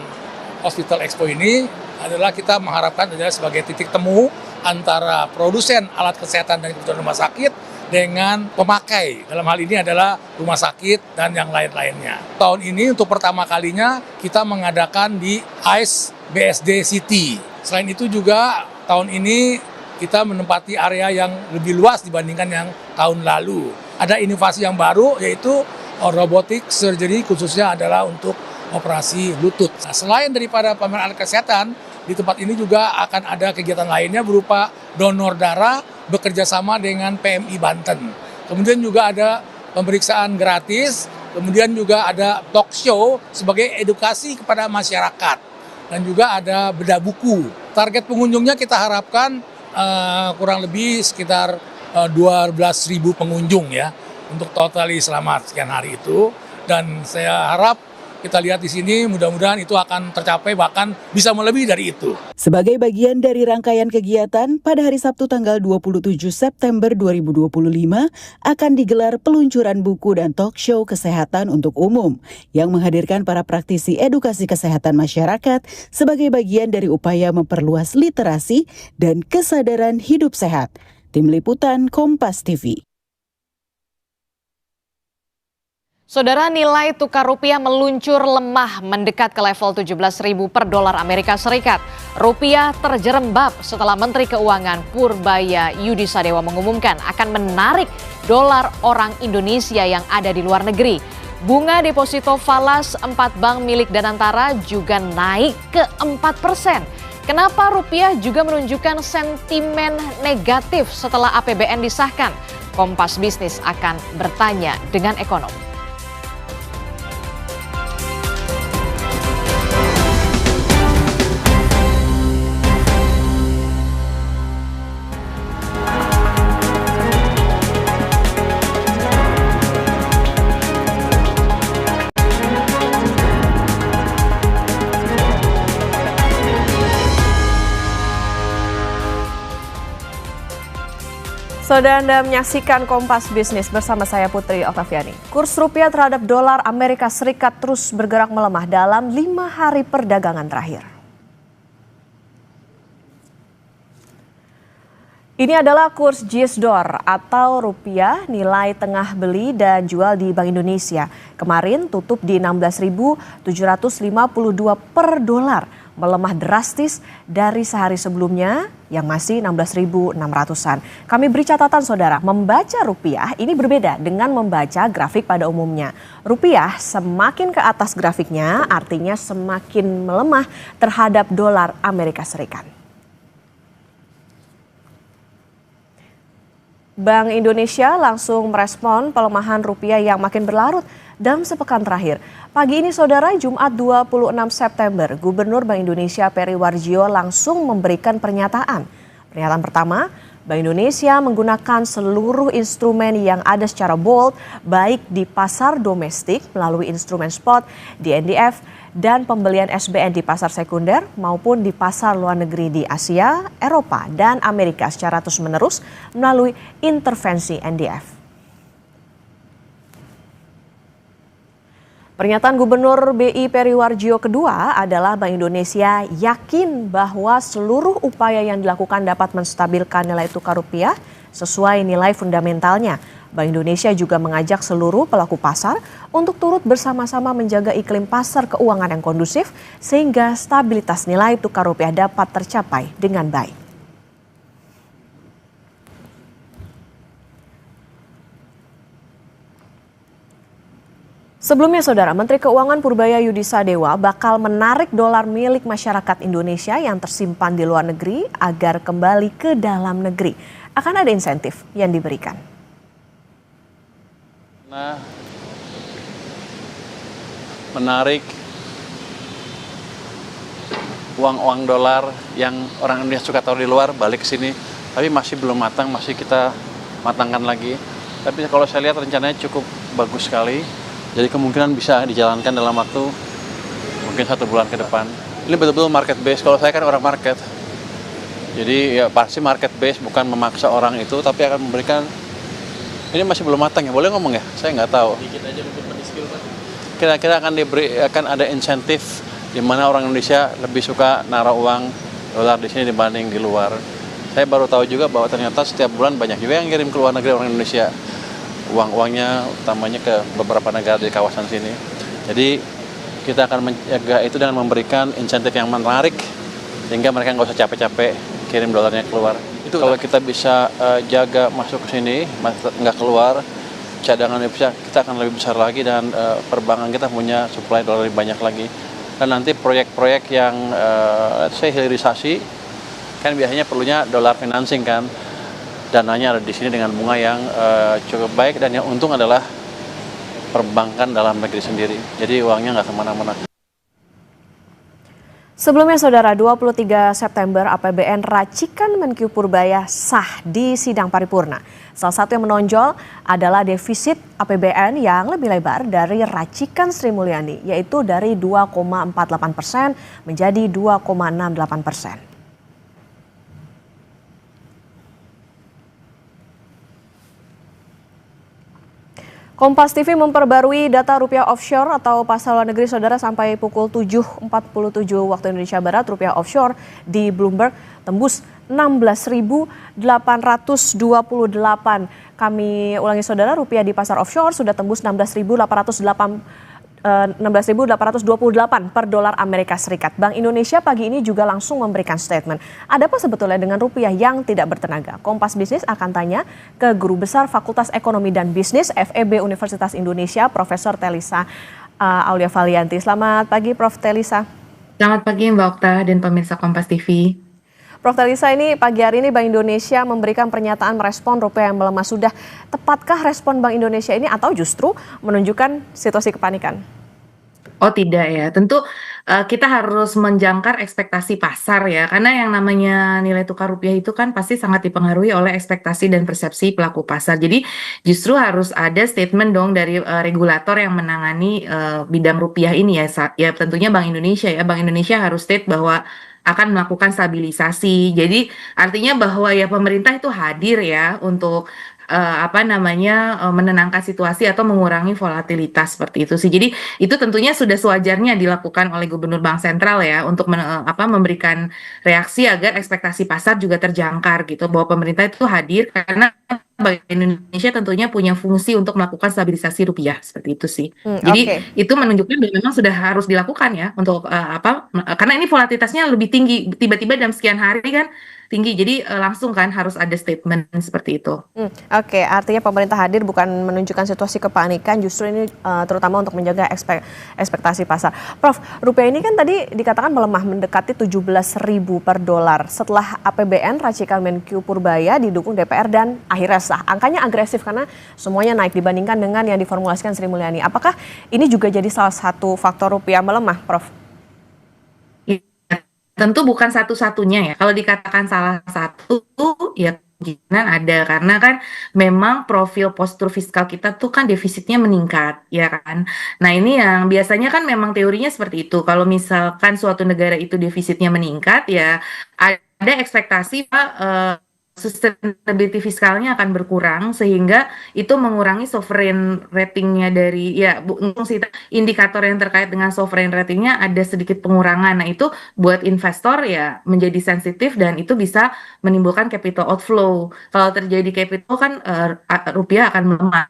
Hospital Expo ini adalah kita mengharapkan adalah sebagai titik temu antara produsen alat kesehatan dan kebutuhan rumah sakit dengan pemakai, dalam hal ini adalah rumah sakit dan yang lain-lainnya. Tahun ini untuk pertama kalinya kita mengadakan di ICE BSD City. Selain itu juga tahun ini kita menempati area yang lebih luas dibandingkan yang tahun lalu. Ada inovasi yang baru yaitu robotic surgery, khususnya adalah untuk operasi lutut. Nah, selain daripada pameran alat kesehatan, di tempat ini juga akan ada kegiatan lainnya berupa donor darah bekerja sama dengan PMI Banten. Kemudian juga ada pemeriksaan gratis, kemudian juga ada talk show sebagai edukasi kepada masyarakat. Dan juga ada bedah buku. Target pengunjungnya kita harapkan kurang lebih sekitar 12.000 pengunjung ya untuk totali selama sekian hari itu. Dan saya harap kita lihat di sini, mudah-mudahan itu akan tercapai, bahkan bisa melebihi dari itu. Sebagai bagian dari rangkaian kegiatan, pada hari Sabtu tanggal 27 September 2025 akan digelar peluncuran buku dan talk show kesehatan untuk umum yang menghadirkan para praktisi edukasi kesehatan masyarakat sebagai bagian dari upaya memperluas literasi dan kesadaran hidup sehat. Tim Liputan Kompas TV. Saudara, nilai tukar rupiah meluncur lemah mendekat ke level 17.000 per dolar Amerika Serikat. Rupiah terjerembab setelah Menteri Keuangan Purbaya Yudisadewa mengumumkan akan menarik dolar orang Indonesia yang ada di luar negeri. Bunga deposito falas 4 bank milik Danantara juga naik ke 4%. Kenapa rupiah juga menunjukkan sentimen negatif setelah APBN disahkan? Kompas Bisnis akan bertanya dengan ekonom. Saudara, Anda menyaksikan Kompas Bisnis bersama saya Putri Oktaviani. Kurs rupiah terhadap dolar Amerika Serikat terus bergerak melemah dalam 5 hari perdagangan terakhir. Ini adalah kurs JISDOR atau rupiah nilai tengah beli dan jual di Bank Indonesia. Kemarin tutup di 16.752 per dolar, melemah drastis dari sehari sebelumnya yang masih 16.600-an. Kami beri catatan saudara, membaca rupiah ini berbeda dengan membaca grafik pada umumnya. Rupiah semakin ke atas grafiknya artinya semakin melemah terhadap dolar Amerika Serikat. Bank Indonesia langsung merespon pelemahan rupiah yang makin berlarut dalam sepekan terakhir. Pagi ini saudara, Jumat 26 September, Gubernur Bank Indonesia Peri Warjio langsung memberikan pernyataan. Pernyataan pertama, Bank Indonesia menggunakan seluruh instrumen yang ada secara bold, baik di pasar domestik melalui instrumen spot, di NDF, dan pembelian SBN di pasar sekunder maupun di pasar luar negeri di Asia, Eropa, dan Amerika secara terus-menerus melalui intervensi NDF. Pernyataan Gubernur BI Peri Warjio kedua adalah Bank Indonesia yakin bahwa seluruh upaya yang dilakukan dapat menstabilkan nilai tukar rupiah sesuai nilai fundamentalnya. Bank Indonesia juga mengajak seluruh pelaku pasar untuk turut bersama-sama menjaga iklim pasar keuangan yang kondusif sehingga stabilitas nilai tukar rupiah dapat tercapai dengan baik. Sebelumnya saudara, Menteri Keuangan Purbaya Yudisadewa bakal menarik dolar milik masyarakat Indonesia yang tersimpan di luar negeri agar kembali ke dalam negeri. Akan ada insentif yang diberikan. Menarik uang-uang dolar yang orang Indonesia suka taruh di luar balik ke sini, tapi masih belum matang, masih kita matangkan lagi. Tapi kalau saya lihat rencananya cukup bagus sekali, jadi kemungkinan bisa dijalankan dalam waktu mungkin 1 bulan ke depan. Ini betul-betul market base. Kalau saya kan orang market, jadi ya pasti market base, bukan memaksa orang itu, tapi akan memberikan. Ini masih belum matang ya, boleh ngomong ya? Saya nggak tahu. Dikit aja mungkin pendiskil, Pak. Kira-kira akan ada insentif di mana orang Indonesia lebih suka naruh uang dolar di sini dibanding di luar. Saya baru tahu juga bahwa ternyata setiap bulan banyak juga yang kirim ke luar negeri orang Indonesia. Uang-uangnya utamanya ke beberapa negara di kawasan sini. Jadi kita akan menjaga itu dengan memberikan insentif yang menarik sehingga mereka nggak usah capek-capek kirim dolarnya keluar. Itu kalau kita bisa jaga masuk ke sini, nggak keluar, cadangan bisa kita akan lebih besar lagi dan perbankan kita punya supply dolar lebih banyak lagi. Dan nanti proyek-proyek yang saya hilirisasi kan biasanya perlunya dolar financing kan, dananya ada di sini dengan bunga yang cukup baik dan yang untung adalah perbankan dalam negeri sendiri. Jadi uangnya nggak kemana-mana. Sebelumnya saudara, 23 September APBN racikan Menkyu Purbaya sah di sidang paripurna. Salah satu yang menonjol adalah defisit APBN yang lebih lebar dari racikan Sri Mulyani, yaitu dari 2,48% menjadi 2,68%. Kompas TV memperbarui data rupiah offshore atau pasar luar negeri saudara sampai pukul 7.47 waktu Indonesia Barat. Rupiah offshore di Bloomberg tembus 16.828. Kami ulangi saudara, rupiah di pasar offshore sudah tembus 16.828 per dolar Amerika Serikat. Bank Indonesia pagi ini juga langsung memberikan statement. Ada apa sebetulnya dengan rupiah yang tidak bertenaga? Kompas Bisnis akan tanya ke Guru Besar Fakultas Ekonomi dan Bisnis FEB Universitas Indonesia, Profesor Telisa Aulia Valianti. Selamat pagi, Prof. Telisa. Selamat pagi, Mbak Okta dan pemirsa Kompas TV. Prof. Telisa, ini pagi hari ini Bank Indonesia memberikan pernyataan merespon rupiah yang melemah. Sudah tepatkah respon Bank Indonesia ini atau justru menunjukkan situasi kepanikan? Oh tidak ya, tentu kita harus menjangkar ekspektasi pasar ya, karena yang namanya nilai tukar rupiah itu kan pasti sangat dipengaruhi oleh ekspektasi dan persepsi pelaku pasar. Jadi justru harus ada statement dong dari regulator yang menangani bidang rupiah ini ya tentunya Bank Indonesia ya. Bank Indonesia harus state bahwa akan melakukan stabilisasi. Jadi artinya bahwa ya pemerintah itu hadir ya untuk menenangkan situasi atau mengurangi volatilitas seperti itu sih. Jadi itu tentunya sudah sewajarnya dilakukan oleh Gubernur Bank Sentral ya untuk memberikan reaksi agar ekspektasi pasar juga terjangkar gitu, bahwa pemerintah itu hadir karena Bank Indonesia tentunya punya fungsi untuk melakukan stabilisasi rupiah seperti itu sih. Jadi itu menunjukkan bahwa memang sudah harus dilakukan ya untuk karena ini volatilitasnya lebih tinggi, tiba-tiba dalam sekian hari kan tinggi, jadi langsung kan harus ada statement seperti itu. Oke, artinya pemerintah hadir bukan menunjukkan situasi kepanikan, justru ini terutama untuk menjaga ekspektasi pasar. Prof, rupiah ini kan tadi dikatakan melemah mendekati 17.000 per dolar setelah APBN racikan Menq Purbaya didukung DPR dan akhirnya sah. Angkanya agresif karena semuanya naik dibandingkan dengan yang diformulasikan Sri Mulyani. Apakah ini juga jadi salah satu faktor rupiah melemah, Prof? Tentu bukan satu-satunya ya. Kalau dikatakan salah satu ya kemungkinan ada, karena kan memang profil postur fiskal kita tuh kan defisitnya meningkat ya kan. Nah ini yang biasanya kan memang teorinya seperti itu. Kalau misalkan suatu negara itu defisitnya meningkat ya ada ekspektasi sustainability fiskalnya akan berkurang sehingga itu mengurangi sovereign ratingnya dari indikator yang terkait dengan sovereign ratingnya ada sedikit pengurangan. Nah itu buat investor ya menjadi sensitif dan itu bisa menimbulkan capital outflow. Kalau terjadi capital kan rupiah akan melemah.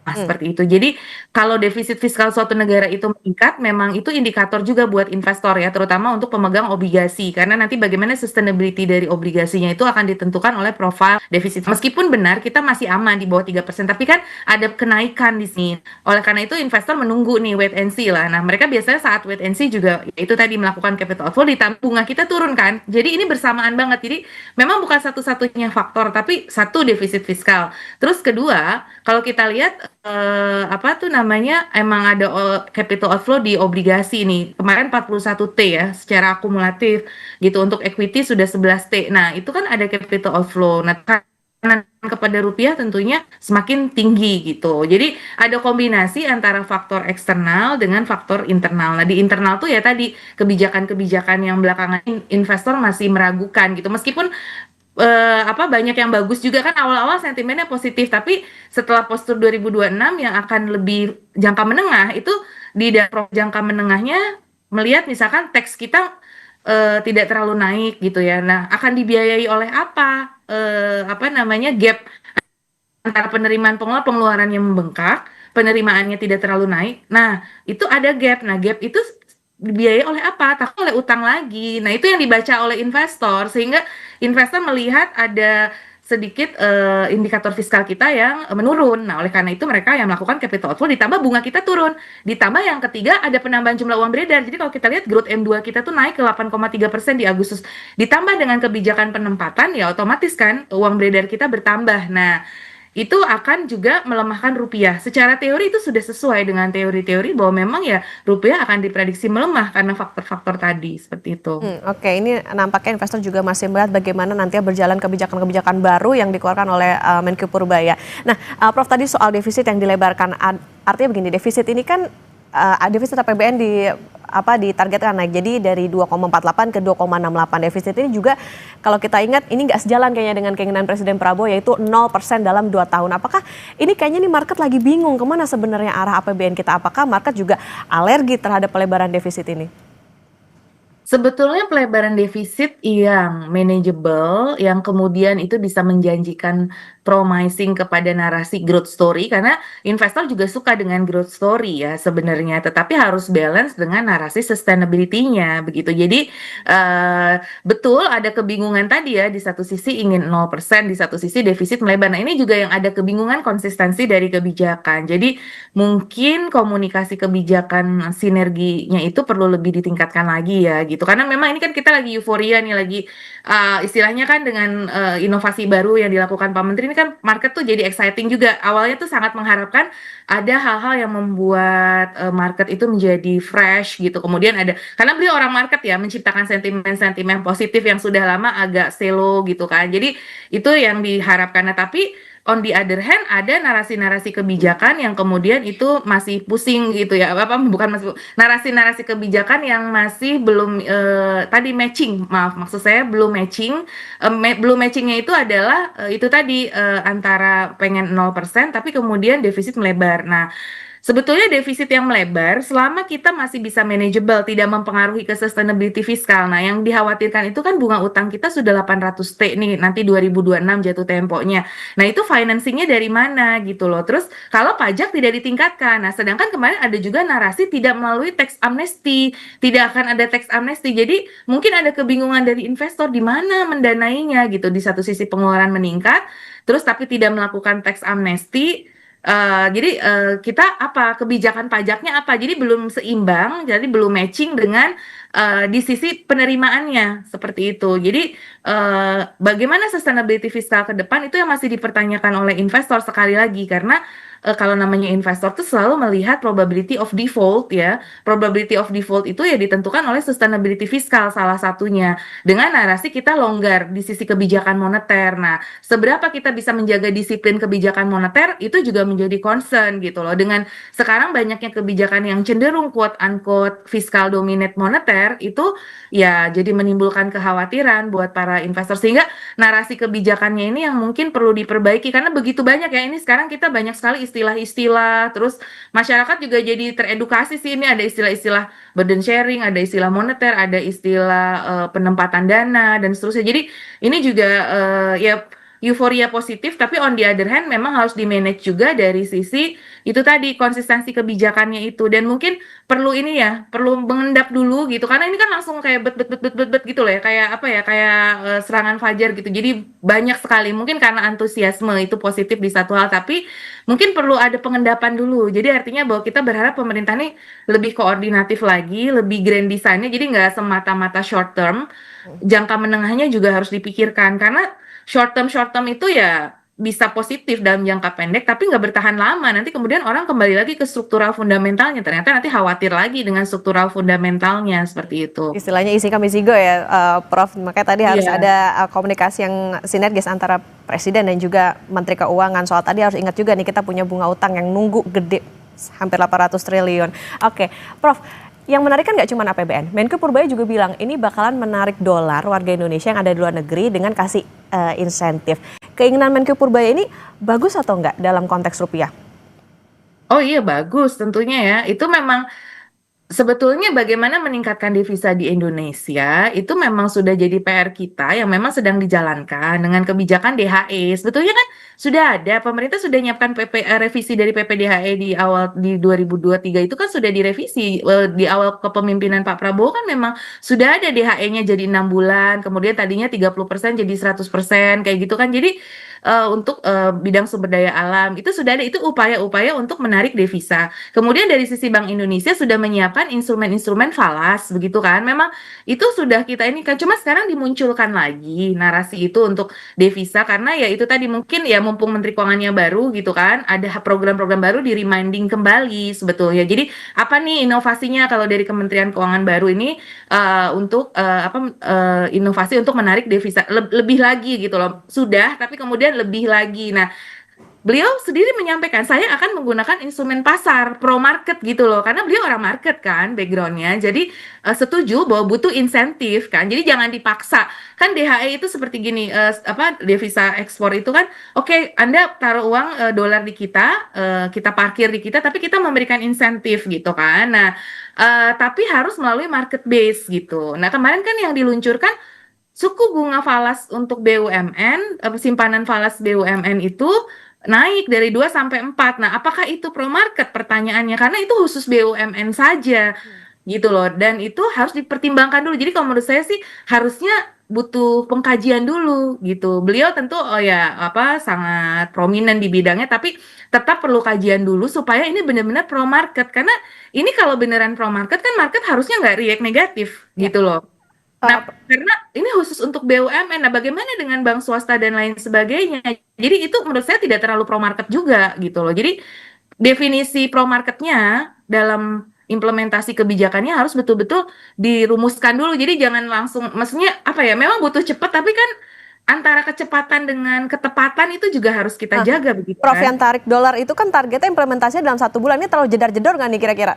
Seperti itu. Jadi kalau defisit fiskal suatu negara itu meningkat, memang itu indikator juga buat investor ya, terutama untuk pemegang obligasi. Karena nanti bagaimana sustainability dari obligasinya itu akan ditentukan oleh profil defisit. Meskipun benar kita masih aman di bawah 3%, tapi kan ada kenaikan di sini. Oleh karena itu investor menunggu nih wait and see lah. Nah, mereka biasanya saat wait and see juga itu tadi melakukan capital outflow, ditambah bunga kita turun kan. Jadi ini bersamaan banget. Jadi memang bukan satu-satunya faktor, tapi satu defisit fiskal. Terus kedua, kalau kita lihat emang ada capital outflow di obligasi nih. Kemarin 41T ya secara akumulatif gitu, untuk equity sudah 11T. Nah, itu kan ada capital outflow. Nah, tekanan kepada rupiah tentunya semakin tinggi gitu. Jadi ada kombinasi antara faktor eksternal dengan faktor internal. Nah, di internal tuh ya tadi kebijakan-kebijakan yang belakangan investor masih meragukan gitu. Meskipun banyak yang bagus juga kan, awal-awal sentimennya positif, tapi setelah postur 2026 yang akan lebih jangka menengah itu di jangka menengahnya melihat misalkan teks kita tidak terlalu naik gitu ya. Nah, akan dibiayai oleh apa? Gap antara penerimaan pengeluaran yang membengkak, penerimaannya tidak terlalu naik. Nah, itu ada gap. Nah, gap itu dibiayai oleh apa? Tak oleh utang lagi. Nah, itu yang dibaca oleh investor, sehingga investor melihat ada sedikit indikator fiskal kita yang menurun. Nah, oleh karena itu mereka yang melakukan capital outflow, ditambah bunga kita turun. Ditambah yang ketiga ada penambahan jumlah uang beredar. Jadi kalau kita lihat growth M2 kita tuh naik ke 8,3% di Agustus. Ditambah dengan kebijakan penempatan ya otomatis kan uang beredar kita bertambah. Nah, itu akan juga melemahkan rupiah. Secara teori itu sudah sesuai dengan teori-teori bahwa memang ya rupiah akan diprediksi melemah karena faktor-faktor tadi seperti itu. Oke, ini nampaknya investor juga masih melihat bagaimana nantinya berjalan kebijakan-kebijakan baru yang dikeluarkan oleh Menq Purbaya. Nah, Prof, tadi soal defisit yang dilebarkan, artinya begini, defisit ini kan defisit APBN ditargetkan naik, jadi dari 2,48 ke 2,68. Defisit ini juga kalau kita ingat ini nggak sejalan kayaknya dengan keinginan Presiden Prabowo, yaitu 0% dalam 2 tahun. Apakah ini kayaknya nih market lagi bingung kemana sebenarnya arah APBN kita? Apakah market juga alergi terhadap pelebaran defisit ini? Sebetulnya pelebaran defisit yang manageable, yang kemudian itu bisa menjanjikan promising kepada narasi growth story, karena investor juga suka dengan growth story ya sebenarnya, tetapi harus balance dengan narasi sustainability-nya begitu. Jadi betul ada kebingungan tadi ya, di satu sisi ingin 0%, di satu sisi defisit melebar. Nah, ini juga yang ada kebingungan konsistensi dari kebijakan. Jadi mungkin komunikasi kebijakan sinerginya itu perlu lebih ditingkatkan lagi ya gitu. Karena memang ini kan kita lagi euforia nih, lagi istilahnya kan dengan inovasi baru yang dilakukan Pak Menteri ini kan market tuh jadi exciting juga. Awalnya tuh sangat mengharapkan ada hal-hal yang membuat market itu menjadi fresh gitu. Kemudian ada, karena beliau orang market ya, menciptakan sentimen-sentimen positif yang sudah lama agak slow gitu kan. Jadi itu yang diharapkan. Nah, tapi on the other hand ada narasi-narasi kebijakan yang kemudian itu masih pusing gitu ya, bukan masih narasi-narasi kebijakan yang masih belum tadi matching, maksud saya belum matching. Belum matchingnya itu adalah itu tadi antara pengen 0% tapi kemudian defisit melebar. Nah, sebetulnya defisit yang melebar selama kita masih bisa manageable, tidak mempengaruhi ke sustainability fiskal. Nah, yang dikhawatirkan itu kan bunga utang kita sudah 800T nih, nanti 2026 jatuh temponya. Nah, itu financingnya dari mana gitu loh. Terus kalau pajak tidak ditingkatkan. Nah, sedangkan kemarin ada juga narasi tidak melalui tax amnesty, tidak akan ada tax amnesty. Jadi mungkin ada kebingungan dari investor di mana mendanainya gitu. Di satu sisi pengeluaran meningkat, terus tapi tidak melakukan tax amnesty. Jadi kita kebijakan pajaknya apa? Jadi belum seimbang, jadi belum matching dengan di sisi penerimaannya seperti itu. Jadi bagaimana sustainability fiskal ke depan itu yang masih dipertanyakan oleh investor sekali lagi karena kalau namanya investor tuh selalu melihat probability of default ya. Probability of default itu ya ditentukan oleh sustainability fiskal salah satunya. Dengan narasi kita longgar di sisi kebijakan moneter. Nah, seberapa kita bisa menjaga disiplin kebijakan moneter itu juga menjadi concern gitu loh. Dengan sekarang banyaknya kebijakan yang cenderung quote unquote fiskal dominate moneter itu ya jadi menimbulkan kekhawatiran buat para investor sehingga narasi kebijakannya ini yang mungkin perlu diperbaiki karena begitu banyak ya ini sekarang kita banyak sekali istilah-istilah, terus masyarakat juga jadi teredukasi sih ini ada istilah-istilah burden sharing, ada istilah moneter, ada istilah penempatan dana dan seterusnya. Jadi ini juga ya euforia positif, tapi on the other hand memang harus di-manage juga dari sisi itu tadi konsistensi kebijakannya itu dan mungkin perlu ini ya, perlu mengendap dulu gitu karena ini kan langsung kayak bet gitu loh ya, kayak serangan fajar gitu. Jadi banyak sekali mungkin karena antusiasme itu positif di satu hal, tapi mungkin perlu ada pengendapan dulu. Jadi artinya bahwa kita berharap pemerintah ini lebih koordinatif lagi, lebih grand design-nya jadi nggak semata-mata short term, jangka menengahnya juga harus dipikirkan karena short term itu ya bisa positif dalam jangka pendek tapi nggak bertahan lama nanti kemudian orang kembali lagi ke struktural fundamentalnya ternyata nanti khawatir lagi dengan struktural fundamentalnya seperti itu istilahnya isi kami sigo ya Prof makanya tadi harus ada komunikasi yang sinergis antara Presiden dan juga Menteri Keuangan soal tadi harus ingat juga nih kita punya bunga utang yang nunggu gede hampir 800 triliun. Oke, Prof yang menarik kan nggak cuma APBN, Menko Purbaya juga bilang ini bakalan menarik dolar warga Indonesia yang ada di luar negeri dengan kasih insentif. Keinginan Menko Purbaya ini bagus atau enggak dalam konteks rupiah? Oh iya bagus tentunya ya, itu memang sebetulnya bagaimana meningkatkan devisa di Indonesia itu memang sudah jadi PR kita yang memang sedang dijalankan dengan kebijakan DHE. Sebetulnya kan sudah ada, pemerintah sudah nyiapkan revisi dari PPDHE di 2023 itu kan sudah direvisi di awal kepemimpinan Pak Prabowo kan memang sudah ada DHE-nya jadi 6 bulan, kemudian tadinya 30% jadi 100% kayak gitu kan. Jadi untuk bidang sumber daya alam itu sudah ada, itu upaya-upaya untuk menarik devisa. Kemudian dari sisi Bank Indonesia sudah menyiapkan instrumen-instrumen falas begitu kan. Memang itu sudah kita ini kan cuma sekarang dimunculkan lagi narasi itu untuk devisa karena ya itu tadi mungkin ya mumpung Menteri Keuangannya baru gitu kan, ada program-program baru di reminding kembali sebetulnya. Jadi apa nih inovasinya kalau dari Kementerian Keuangan baru ini untuk inovasi untuk menarik devisa lebih lagi gitu loh. Sudah tapi kemudian lebih lagi. Nah, beliau sendiri menyampaikan saya akan menggunakan instrumen pasar pro market gitu loh karena beliau orang market kan backgroundnya jadi setuju bahwa butuh insentif kan jadi jangan dipaksa kan DHE itu seperti gini devisa ekspor itu kan oke, Anda taruh uang dolar di kita kita parkir di kita tapi kita memberikan insentif gitu kan nah tapi harus melalui market base gitu. Nah kemarin kan yang diluncurkan suku bunga falas untuk BUMN, simpanan falas BUMN itu naik dari 2 sampai 4. Nah, apakah itu pro market pertanyaannya? Karena itu khusus BUMN saja. Gitu loh. Dan itu harus dipertimbangkan dulu. Jadi kalau menurut saya sih harusnya butuh pengkajian dulu gitu. Beliau tentu sangat prominent di bidangnya tapi tetap perlu kajian dulu supaya ini benar-benar pro market. Karena ini kalau beneran pro market kan market harusnya nggak react negatif gitu loh. Nah, karena ini khusus untuk BUMN, nah bagaimana dengan bank swasta dan lain sebagainya? Jadi itu menurut saya tidak terlalu pro market juga gitu loh. Jadi definisi pro marketnya dalam implementasi kebijakannya harus betul-betul dirumuskan dulu. Jadi jangan langsung, maksudnya memang butuh cepat, tapi kan antara kecepatan dengan ketepatan itu juga harus kita jaga begitu Prof, kan. yang tarik dolar itu kan targetnya implementasinya dalam 1 bulan, ini terlalu jedar-jedor nggak nih kira-kira?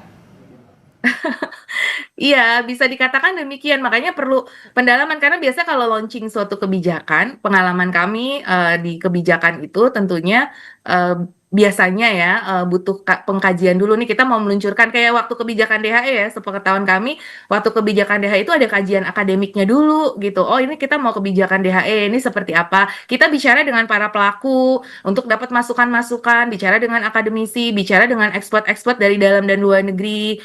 Iya, bisa dikatakan demikian. Makanya perlu pendalaman karena biasa kalau launching suatu kebijakan, pengalaman kami di kebijakan itu tentunya biasanya ya butuh pengkajian dulu nih kita mau meluncurkan kayak waktu kebijakan DHE ya, sepengetahuan kami waktu kebijakan DHE itu ada kajian akademiknya dulu gitu. Oh, ini kita mau kebijakan DHE ini seperti apa? Kita bicara dengan para pelaku untuk dapat masukan-masukan, bicara dengan akademisi, bicara dengan expert-expert dari dalam dan luar negeri.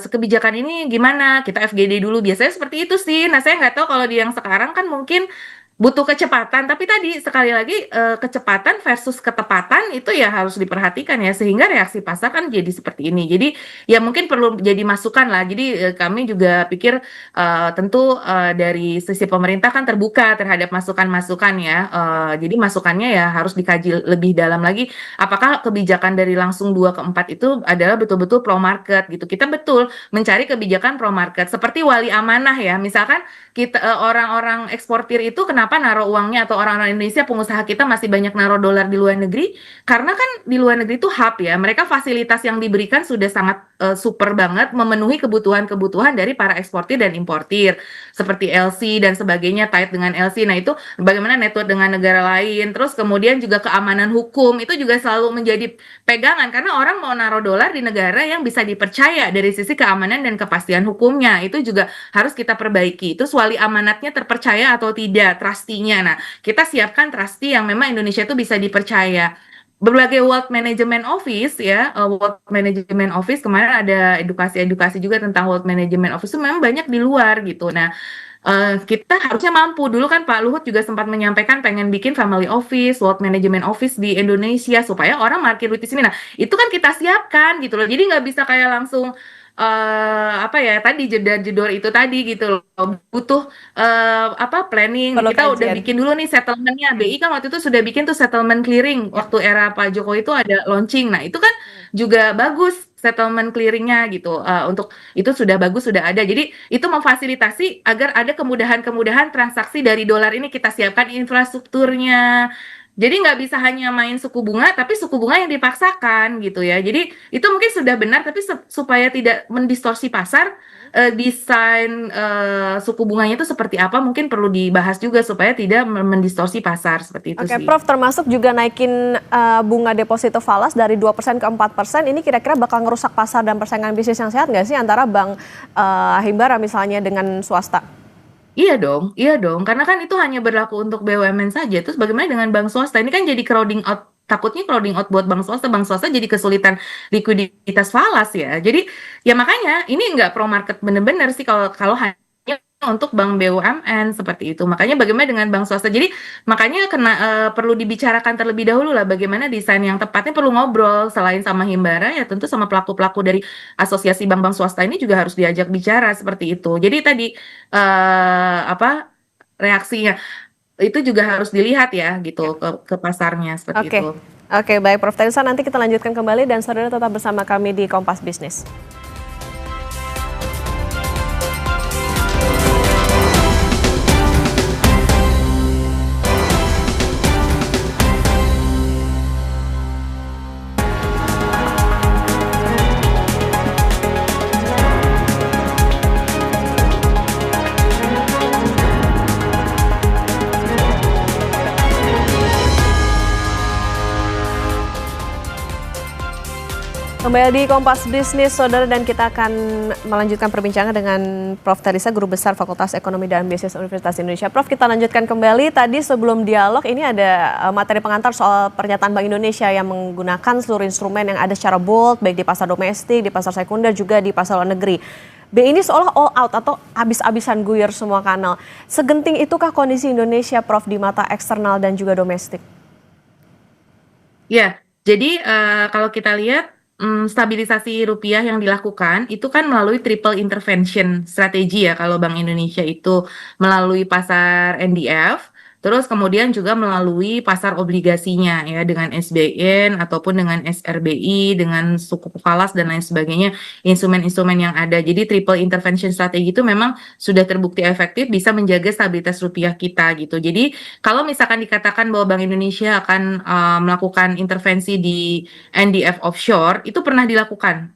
Kebijakan ini gimana? Kita FGD dulu. Biasanya seperti itu sih. Nah, saya nggak tahu kalau di yang sekarang kan mungkin butuh kecepatan, tapi tadi sekali lagi kecepatan versus ketepatan itu ya harus diperhatikan ya, sehingga reaksi pasar kan jadi seperti ini. Jadi ya mungkin perlu jadi masukan lah. Jadi kami juga pikir tentu dari sisi pemerintah kan terbuka terhadap masukan-masukan ya. Jadi masukannya ya harus dikaji lebih dalam lagi. Apakah kebijakan dari langsung 2 ke 4 itu adalah betul-betul pro market gitu. Kita betul mencari kebijakan pro market seperti wali amanah ya. Misalkan kita orang-orang eksportir itu kenapa naruh uangnya atau orang-orang Indonesia pengusaha kita masih banyak naruh dolar di luar negeri? Karena kan di luar negeri itu hub ya. Mereka fasilitas yang diberikan sudah sangat super banget memenuhi kebutuhan-kebutuhan dari para eksportir dan importir seperti LC dan sebagainya, tied dengan LC. Nah, itu bagaimana network dengan negara lain. Terus kemudian juga keamanan hukum itu juga selalu menjadi pegangan karena orang mau naruh dolar di negara yang bisa dipercaya dari sisi keamanan dan kepastian hukumnya. Itu juga harus kita perbaiki. Terus wali amanatnya terpercaya atau tidak, trustinya. Nah, kita siapkan trustee yang memang Indonesia itu bisa dipercaya. Berbagai World Management Office ya, World Management Office kemarin ada edukasi-edukasi juga tentang World Management Office itu memang banyak di luar gitu. Nah, kita harusnya mampu. Dulu kan Pak Luhut juga sempat menyampaikan pengen bikin Family Office, World Management Office di Indonesia supaya orang parkir duit di sini. Nah, itu kan kita siapkan gitu loh. Jadi nggak bisa kayak langsung apa ya tadi jedor itu tadi gitu loh, butuh planning. Perlu Kita udah kajian. bikin dulu nih settlementnya. BI kan waktu itu sudah bikin tuh settlement clearing waktu era Pak Jokowi itu ada launching. Nah, itu kan juga bagus settlement clearingnya gitu. Untuk itu sudah bagus, sudah ada. Jadi itu memfasilitasi agar ada kemudahan-kemudahan transaksi dari dolar ini, kita siapkan infrastrukturnya. Jadi nggak bisa hanya main suku bunga, tapi suku bunga yang dipaksakan gitu ya. Jadi itu mungkin sudah benar, tapi supaya tidak mendistorsi pasar, desain suku bunganya itu seperti apa mungkin perlu dibahas juga supaya tidak mendistorsi pasar seperti itu Oke, sih. Prof, termasuk juga naikin bunga deposito falas dari 2% ke 4%, ini kira-kira bakal ngerusak pasar dan persaingan bisnis yang sehat nggak sih antara Bank Himbara misalnya dengan swasta? Iya dong, karena kan itu hanya berlaku untuk BUMN saja. Terus bagaimana dengan bank swasta? Ini kan jadi crowding out, takutnya crowding out buat bank swasta jadi kesulitan likuiditas falas ya. Jadi ya makanya ini nggak pro market bener-bener sih kalau hanya untuk bank BUMN seperti itu. Makanya bagaimana dengan bank swasta? Jadi makanya perlu dibicarakan terlebih dahulu lah bagaimana desain yang tepatnya, perlu ngobrol selain sama Himbara ya tentu sama pelaku-pelaku dari asosiasi bank-bank swasta ini juga harus diajak bicara seperti itu. Jadi tadi reaksinya itu juga harus dilihat ya gitu ke pasarnya seperti Oke. itu. Oke, baik Prof Teresa, nanti kita lanjutkan kembali dan saudara tetap bersama kami di Kompas Bisnis. Kembali di Kompas Bisnis, saudara, dan kita akan melanjutkan perbincangan dengan Prof Teresa, Guru Besar Fakultas Ekonomi dan Bisnis Universitas Indonesia. Prof, kita lanjutkan kembali. Tadi sebelum dialog ini ada materi pengantar soal pernyataan Bank Indonesia yang menggunakan seluruh instrumen yang ada secara bold, baik di pasar domestik, di pasar sekunder, juga di pasar luar negeri. BI ini seolah all out atau habis-habisan guyur semua kanal. Segenting itukah kondisi Indonesia, Prof, di mata eksternal dan juga domestik? Ya, jadi kalau kita lihat stabilisasi rupiah yang dilakukan itu kan melalui triple intervention strategi ya kalau Bank Indonesia itu melalui pasar NDF, Terus kemudian juga melalui pasar obligasinya ya dengan SBN ataupun dengan SRBI, dengan suku falas dan lain sebagainya, instrumen-instrumen yang ada. Jadi triple intervention strategi itu memang sudah terbukti efektif bisa menjaga stabilitas rupiah kita gitu. Jadi kalau misalkan dikatakan bahwa Bank Indonesia akan melakukan intervensi di NDF offshore, itu pernah dilakukan.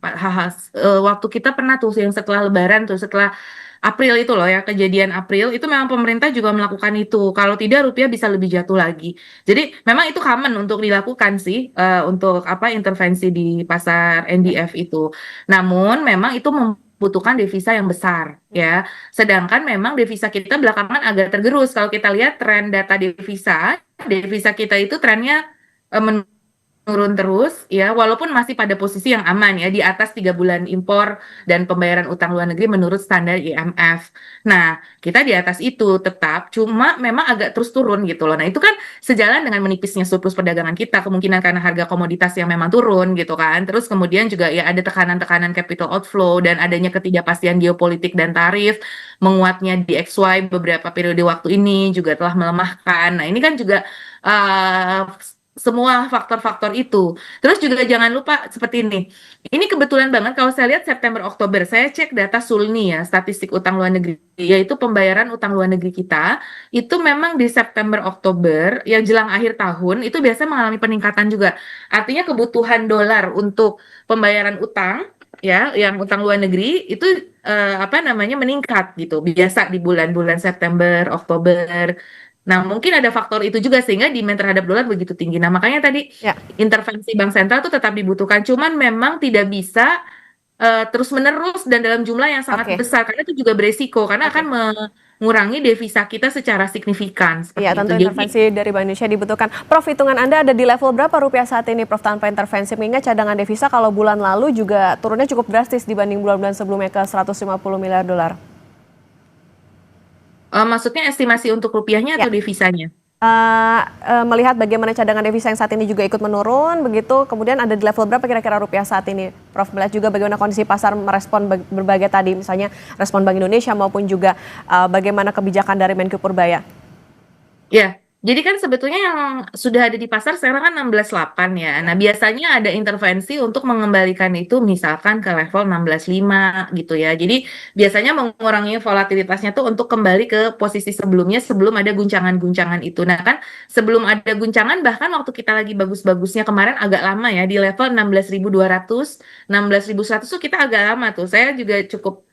Waktu kita pernah tuh yang setelah Lebaran tuh, setelah April itu loh ya, kejadian April itu memang pemerintah juga melakukan itu. Kalau tidak rupiah bisa lebih jatuh lagi. Jadi memang itu common untuk dilakukan sih untuk intervensi di pasar NDF itu. Namun memang itu membutuhkan devisa yang besar ya. Sedangkan memang devisa kita belakangan agak tergerus. Kalau kita lihat tren data devisa kita itu trennya menurun terus ya, walaupun masih pada posisi yang aman ya, di atas 3 bulan impor dan pembayaran utang luar negeri menurut standar IMF. Nah, kita di atas itu tetap, cuma memang agak terus turun gitu loh. Nah, itu kan sejalan dengan menipisnya surplus perdagangan kita, kemungkinan karena harga komoditas yang memang turun gitu kan. Terus kemudian juga ya ada tekanan-tekanan capital outflow dan adanya ketidakpastian geopolitik dan tarif, menguatnya di XY beberapa periode waktu ini juga telah melemahkan. Nah, ini kan juga semua faktor-faktor itu. Terus juga jangan lupa seperti ini. Ini kebetulan banget kalau saya lihat September Oktober, saya cek data Sulni ya, statistik utang luar negeri, yaitu pembayaran utang luar negeri kita, itu memang di September Oktober yang jelang akhir tahun itu biasa mengalami peningkatan juga. Artinya kebutuhan dolar untuk pembayaran utang ya, yang utang luar negeri itu meningkat gitu. Biasa di bulan-bulan September, Oktober. Nah, mungkin ada faktor itu juga sehingga demand terhadap dolar begitu tinggi. Nah, makanya tadi intervensi bank sentral itu tetap dibutuhkan, cuman memang tidak bisa terus-menerus dan dalam jumlah yang sangat besar, karena itu juga beresiko, karena akan mengurangi devisa kita secara signifikan. Iya, tentu intervensi dari Bank Indonesia dibutuhkan. Prof, hitungan Anda ada di level berapa rupiah saat ini, Prof, tanpa intervensi? Mengingat cadangan devisa kalau bulan lalu juga turunnya cukup drastis dibanding bulan-bulan sebelumnya ke 150 miliar dolar. Maksudnya estimasi untuk rupiahnya atau devisanya? Melihat bagaimana cadangan devisa yang saat ini juga ikut menurun, begitu, kemudian ada di level berapa kira-kira rupiah saat ini? Prof, melihat juga bagaimana kondisi pasar merespon berbagai tadi, misalnya respon Bank Indonesia maupun juga bagaimana kebijakan dari Menko Purbaya. Ya, jadi kan sebetulnya yang sudah ada di pasar sekarang kan 16.8 ya. Nah, biasanya ada intervensi untuk mengembalikan itu misalkan ke level 16.5 gitu ya. Jadi biasanya mengurangi volatilitasnya tuh untuk kembali ke posisi sebelumnya sebelum ada guncangan-guncangan itu. Nah, kan sebelum ada guncangan bahkan waktu kita lagi bagus-bagusnya kemarin agak lama ya di level 16.200, 16.100 tuh kita agak lama tuh. Saya juga cukup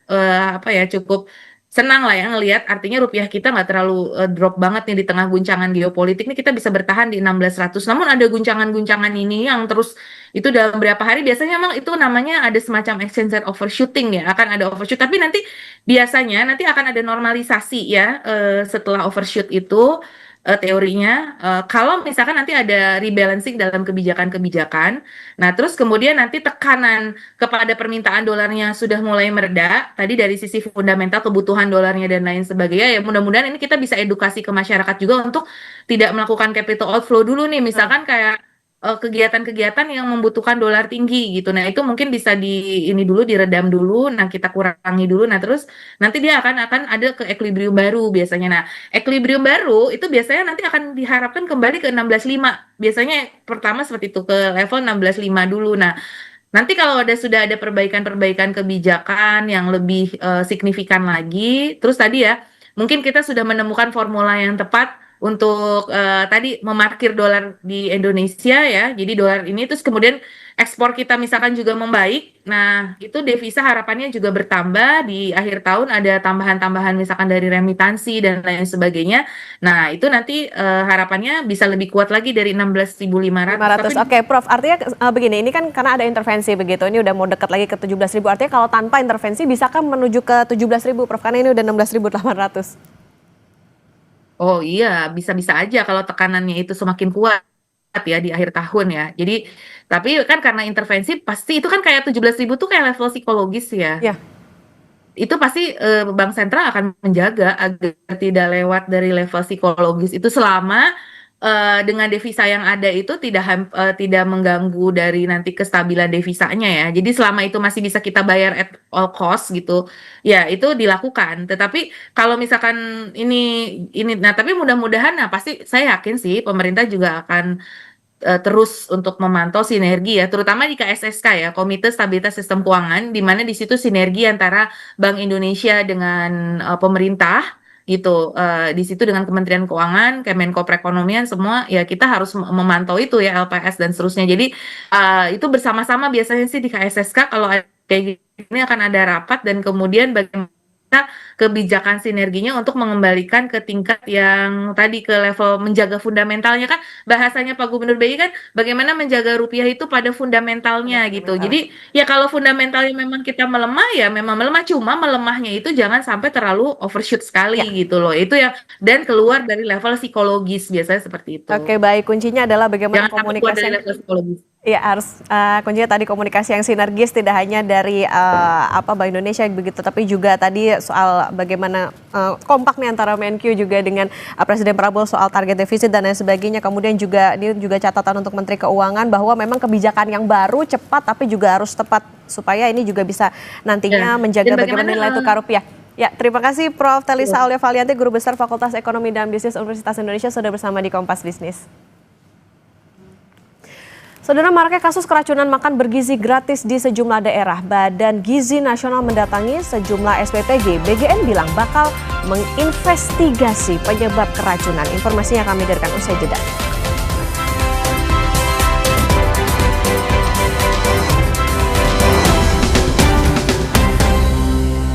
cukup senang lah ya ngelihat, artinya rupiah kita nggak terlalu drop banget nih di tengah guncangan geopolitik nih, kita bisa bertahan di 16.100. Namun ada guncangan-guncangan ini yang terus itu dalam beberapa hari, biasanya memang itu namanya ada semacam exchange rate overshooting ya, akan ada overshoot, tapi nanti biasanya nanti akan ada normalisasi ya setelah overshoot itu. Teorinya, kalau misalkan nanti ada rebalancing dalam kebijakan-kebijakan, nah terus kemudian nanti tekanan kepada permintaan dolarnya sudah mulai mereda, tadi dari sisi fundamental kebutuhan dolarnya dan lain sebagainya, ya mudah-mudahan ini kita bisa edukasi ke masyarakat juga untuk tidak melakukan capital outflow dulu nih, misalkan kayak kegiatan-kegiatan yang membutuhkan dolar tinggi gitu. Nah, itu mungkin bisa diredam dulu, nah kita kurangi dulu, nah terus nanti dia akan ada ke equilibrium baru biasanya. Nah, equilibrium baru itu biasanya nanti akan diharapkan kembali ke 16.5. Biasanya pertama seperti itu, ke level 16.5 dulu. Nah, nanti kalau sudah ada perbaikan-perbaikan kebijakan yang lebih signifikan lagi, terus tadi ya, mungkin kita sudah menemukan formula yang tepat untuk tadi memarkir dolar di Indonesia ya, jadi dolar ini terus kemudian ekspor kita misalkan juga membaik, nah itu devisa harapannya juga bertambah, di akhir tahun ada tambahan-tambahan misalkan dari remitansi dan lain sebagainya, nah itu nanti harapannya bisa lebih kuat lagi dari 16.500. Oke, Prof, artinya begini, ini kan karena ada intervensi begitu, ini udah mau dekat lagi ke 17.000, artinya kalau tanpa intervensi bisakah menuju ke 17.000, Prof, karena ini udah 16.800. Oh iya, bisa-bisa aja kalau tekanannya itu semakin kuat ya di akhir tahun ya. Jadi, tapi kan karena intervensi pasti itu kan kayak 17.000 tuh kayak level psikologis ya. Iya. Itu pasti Bank Sentral akan menjaga agar tidak lewat dari level psikologis itu selama dengan devisa yang ada itu tidak mengganggu dari nanti kestabilan devisanya ya. Jadi selama itu masih bisa kita bayar at all cost gitu, ya itu dilakukan. Tetapi kalau misalkan nah tapi mudah-mudahan, nah pasti saya yakin sih pemerintah juga akan terus untuk memantau sinergi ya, terutama di KSSK ya, Komite Stabilitas Sistem Keuangan, di mana di situ sinergi antara Bank Indonesia dengan pemerintah gitu, di situ dengan Kementerian Keuangan, Kemenko Perekonomian, semua ya kita harus memantau itu ya, LPS dan seterusnya. Jadi itu bersama-sama biasanya sih di KSSK kalau kayak gini akan ada rapat dan kemudian bagaimana kebijakan sinerginya untuk mengembalikan ke tingkat yang tadi, ke level menjaga fundamentalnya. Kan bahasanya Pak Gubernur BI kan bagaimana menjaga rupiah itu pada fundamentalnya gitu. Jadi ya kalau fundamentalnya memang kita melemah ya memang melemah, cuma melemahnya itu jangan sampai terlalu overshoot sekali gitu loh. Itu yang dan keluar dari level psikologis, biasanya seperti itu. Oke, baik, kuncinya adalah bagaimana Jangan sampai keluar komunikasi dari level psikologis. Ya, harus kuncinya tadi komunikasi yang sinergis, tidak hanya dari Bank Indonesia begitu, tapi juga tadi soal bagaimana kompak nih antara Menq juga dengan Presiden Prabowo soal target defisit dan lain sebagainya. Kemudian juga ini juga catatan untuk Menteri Keuangan bahwa memang kebijakan yang baru cepat tapi juga harus tepat supaya ini juga bisa nantinya menjaga bagaimana nilai tukar rupiah. Ya, terima kasih Prof. Telisa Aulia Valianti, Guru Besar Fakultas Ekonomi dan Bisnis Universitas Indonesia, sudah bersama di Kompas Bisnis. Saudara, maraknya kasus keracunan makan bergizi gratis di sejumlah daerah. Badan Gizi Nasional mendatangi sejumlah SPPG. BGN bilang bakal menginvestigasi penyebab keracunan. Informasinya kami hadirkan usai jeda.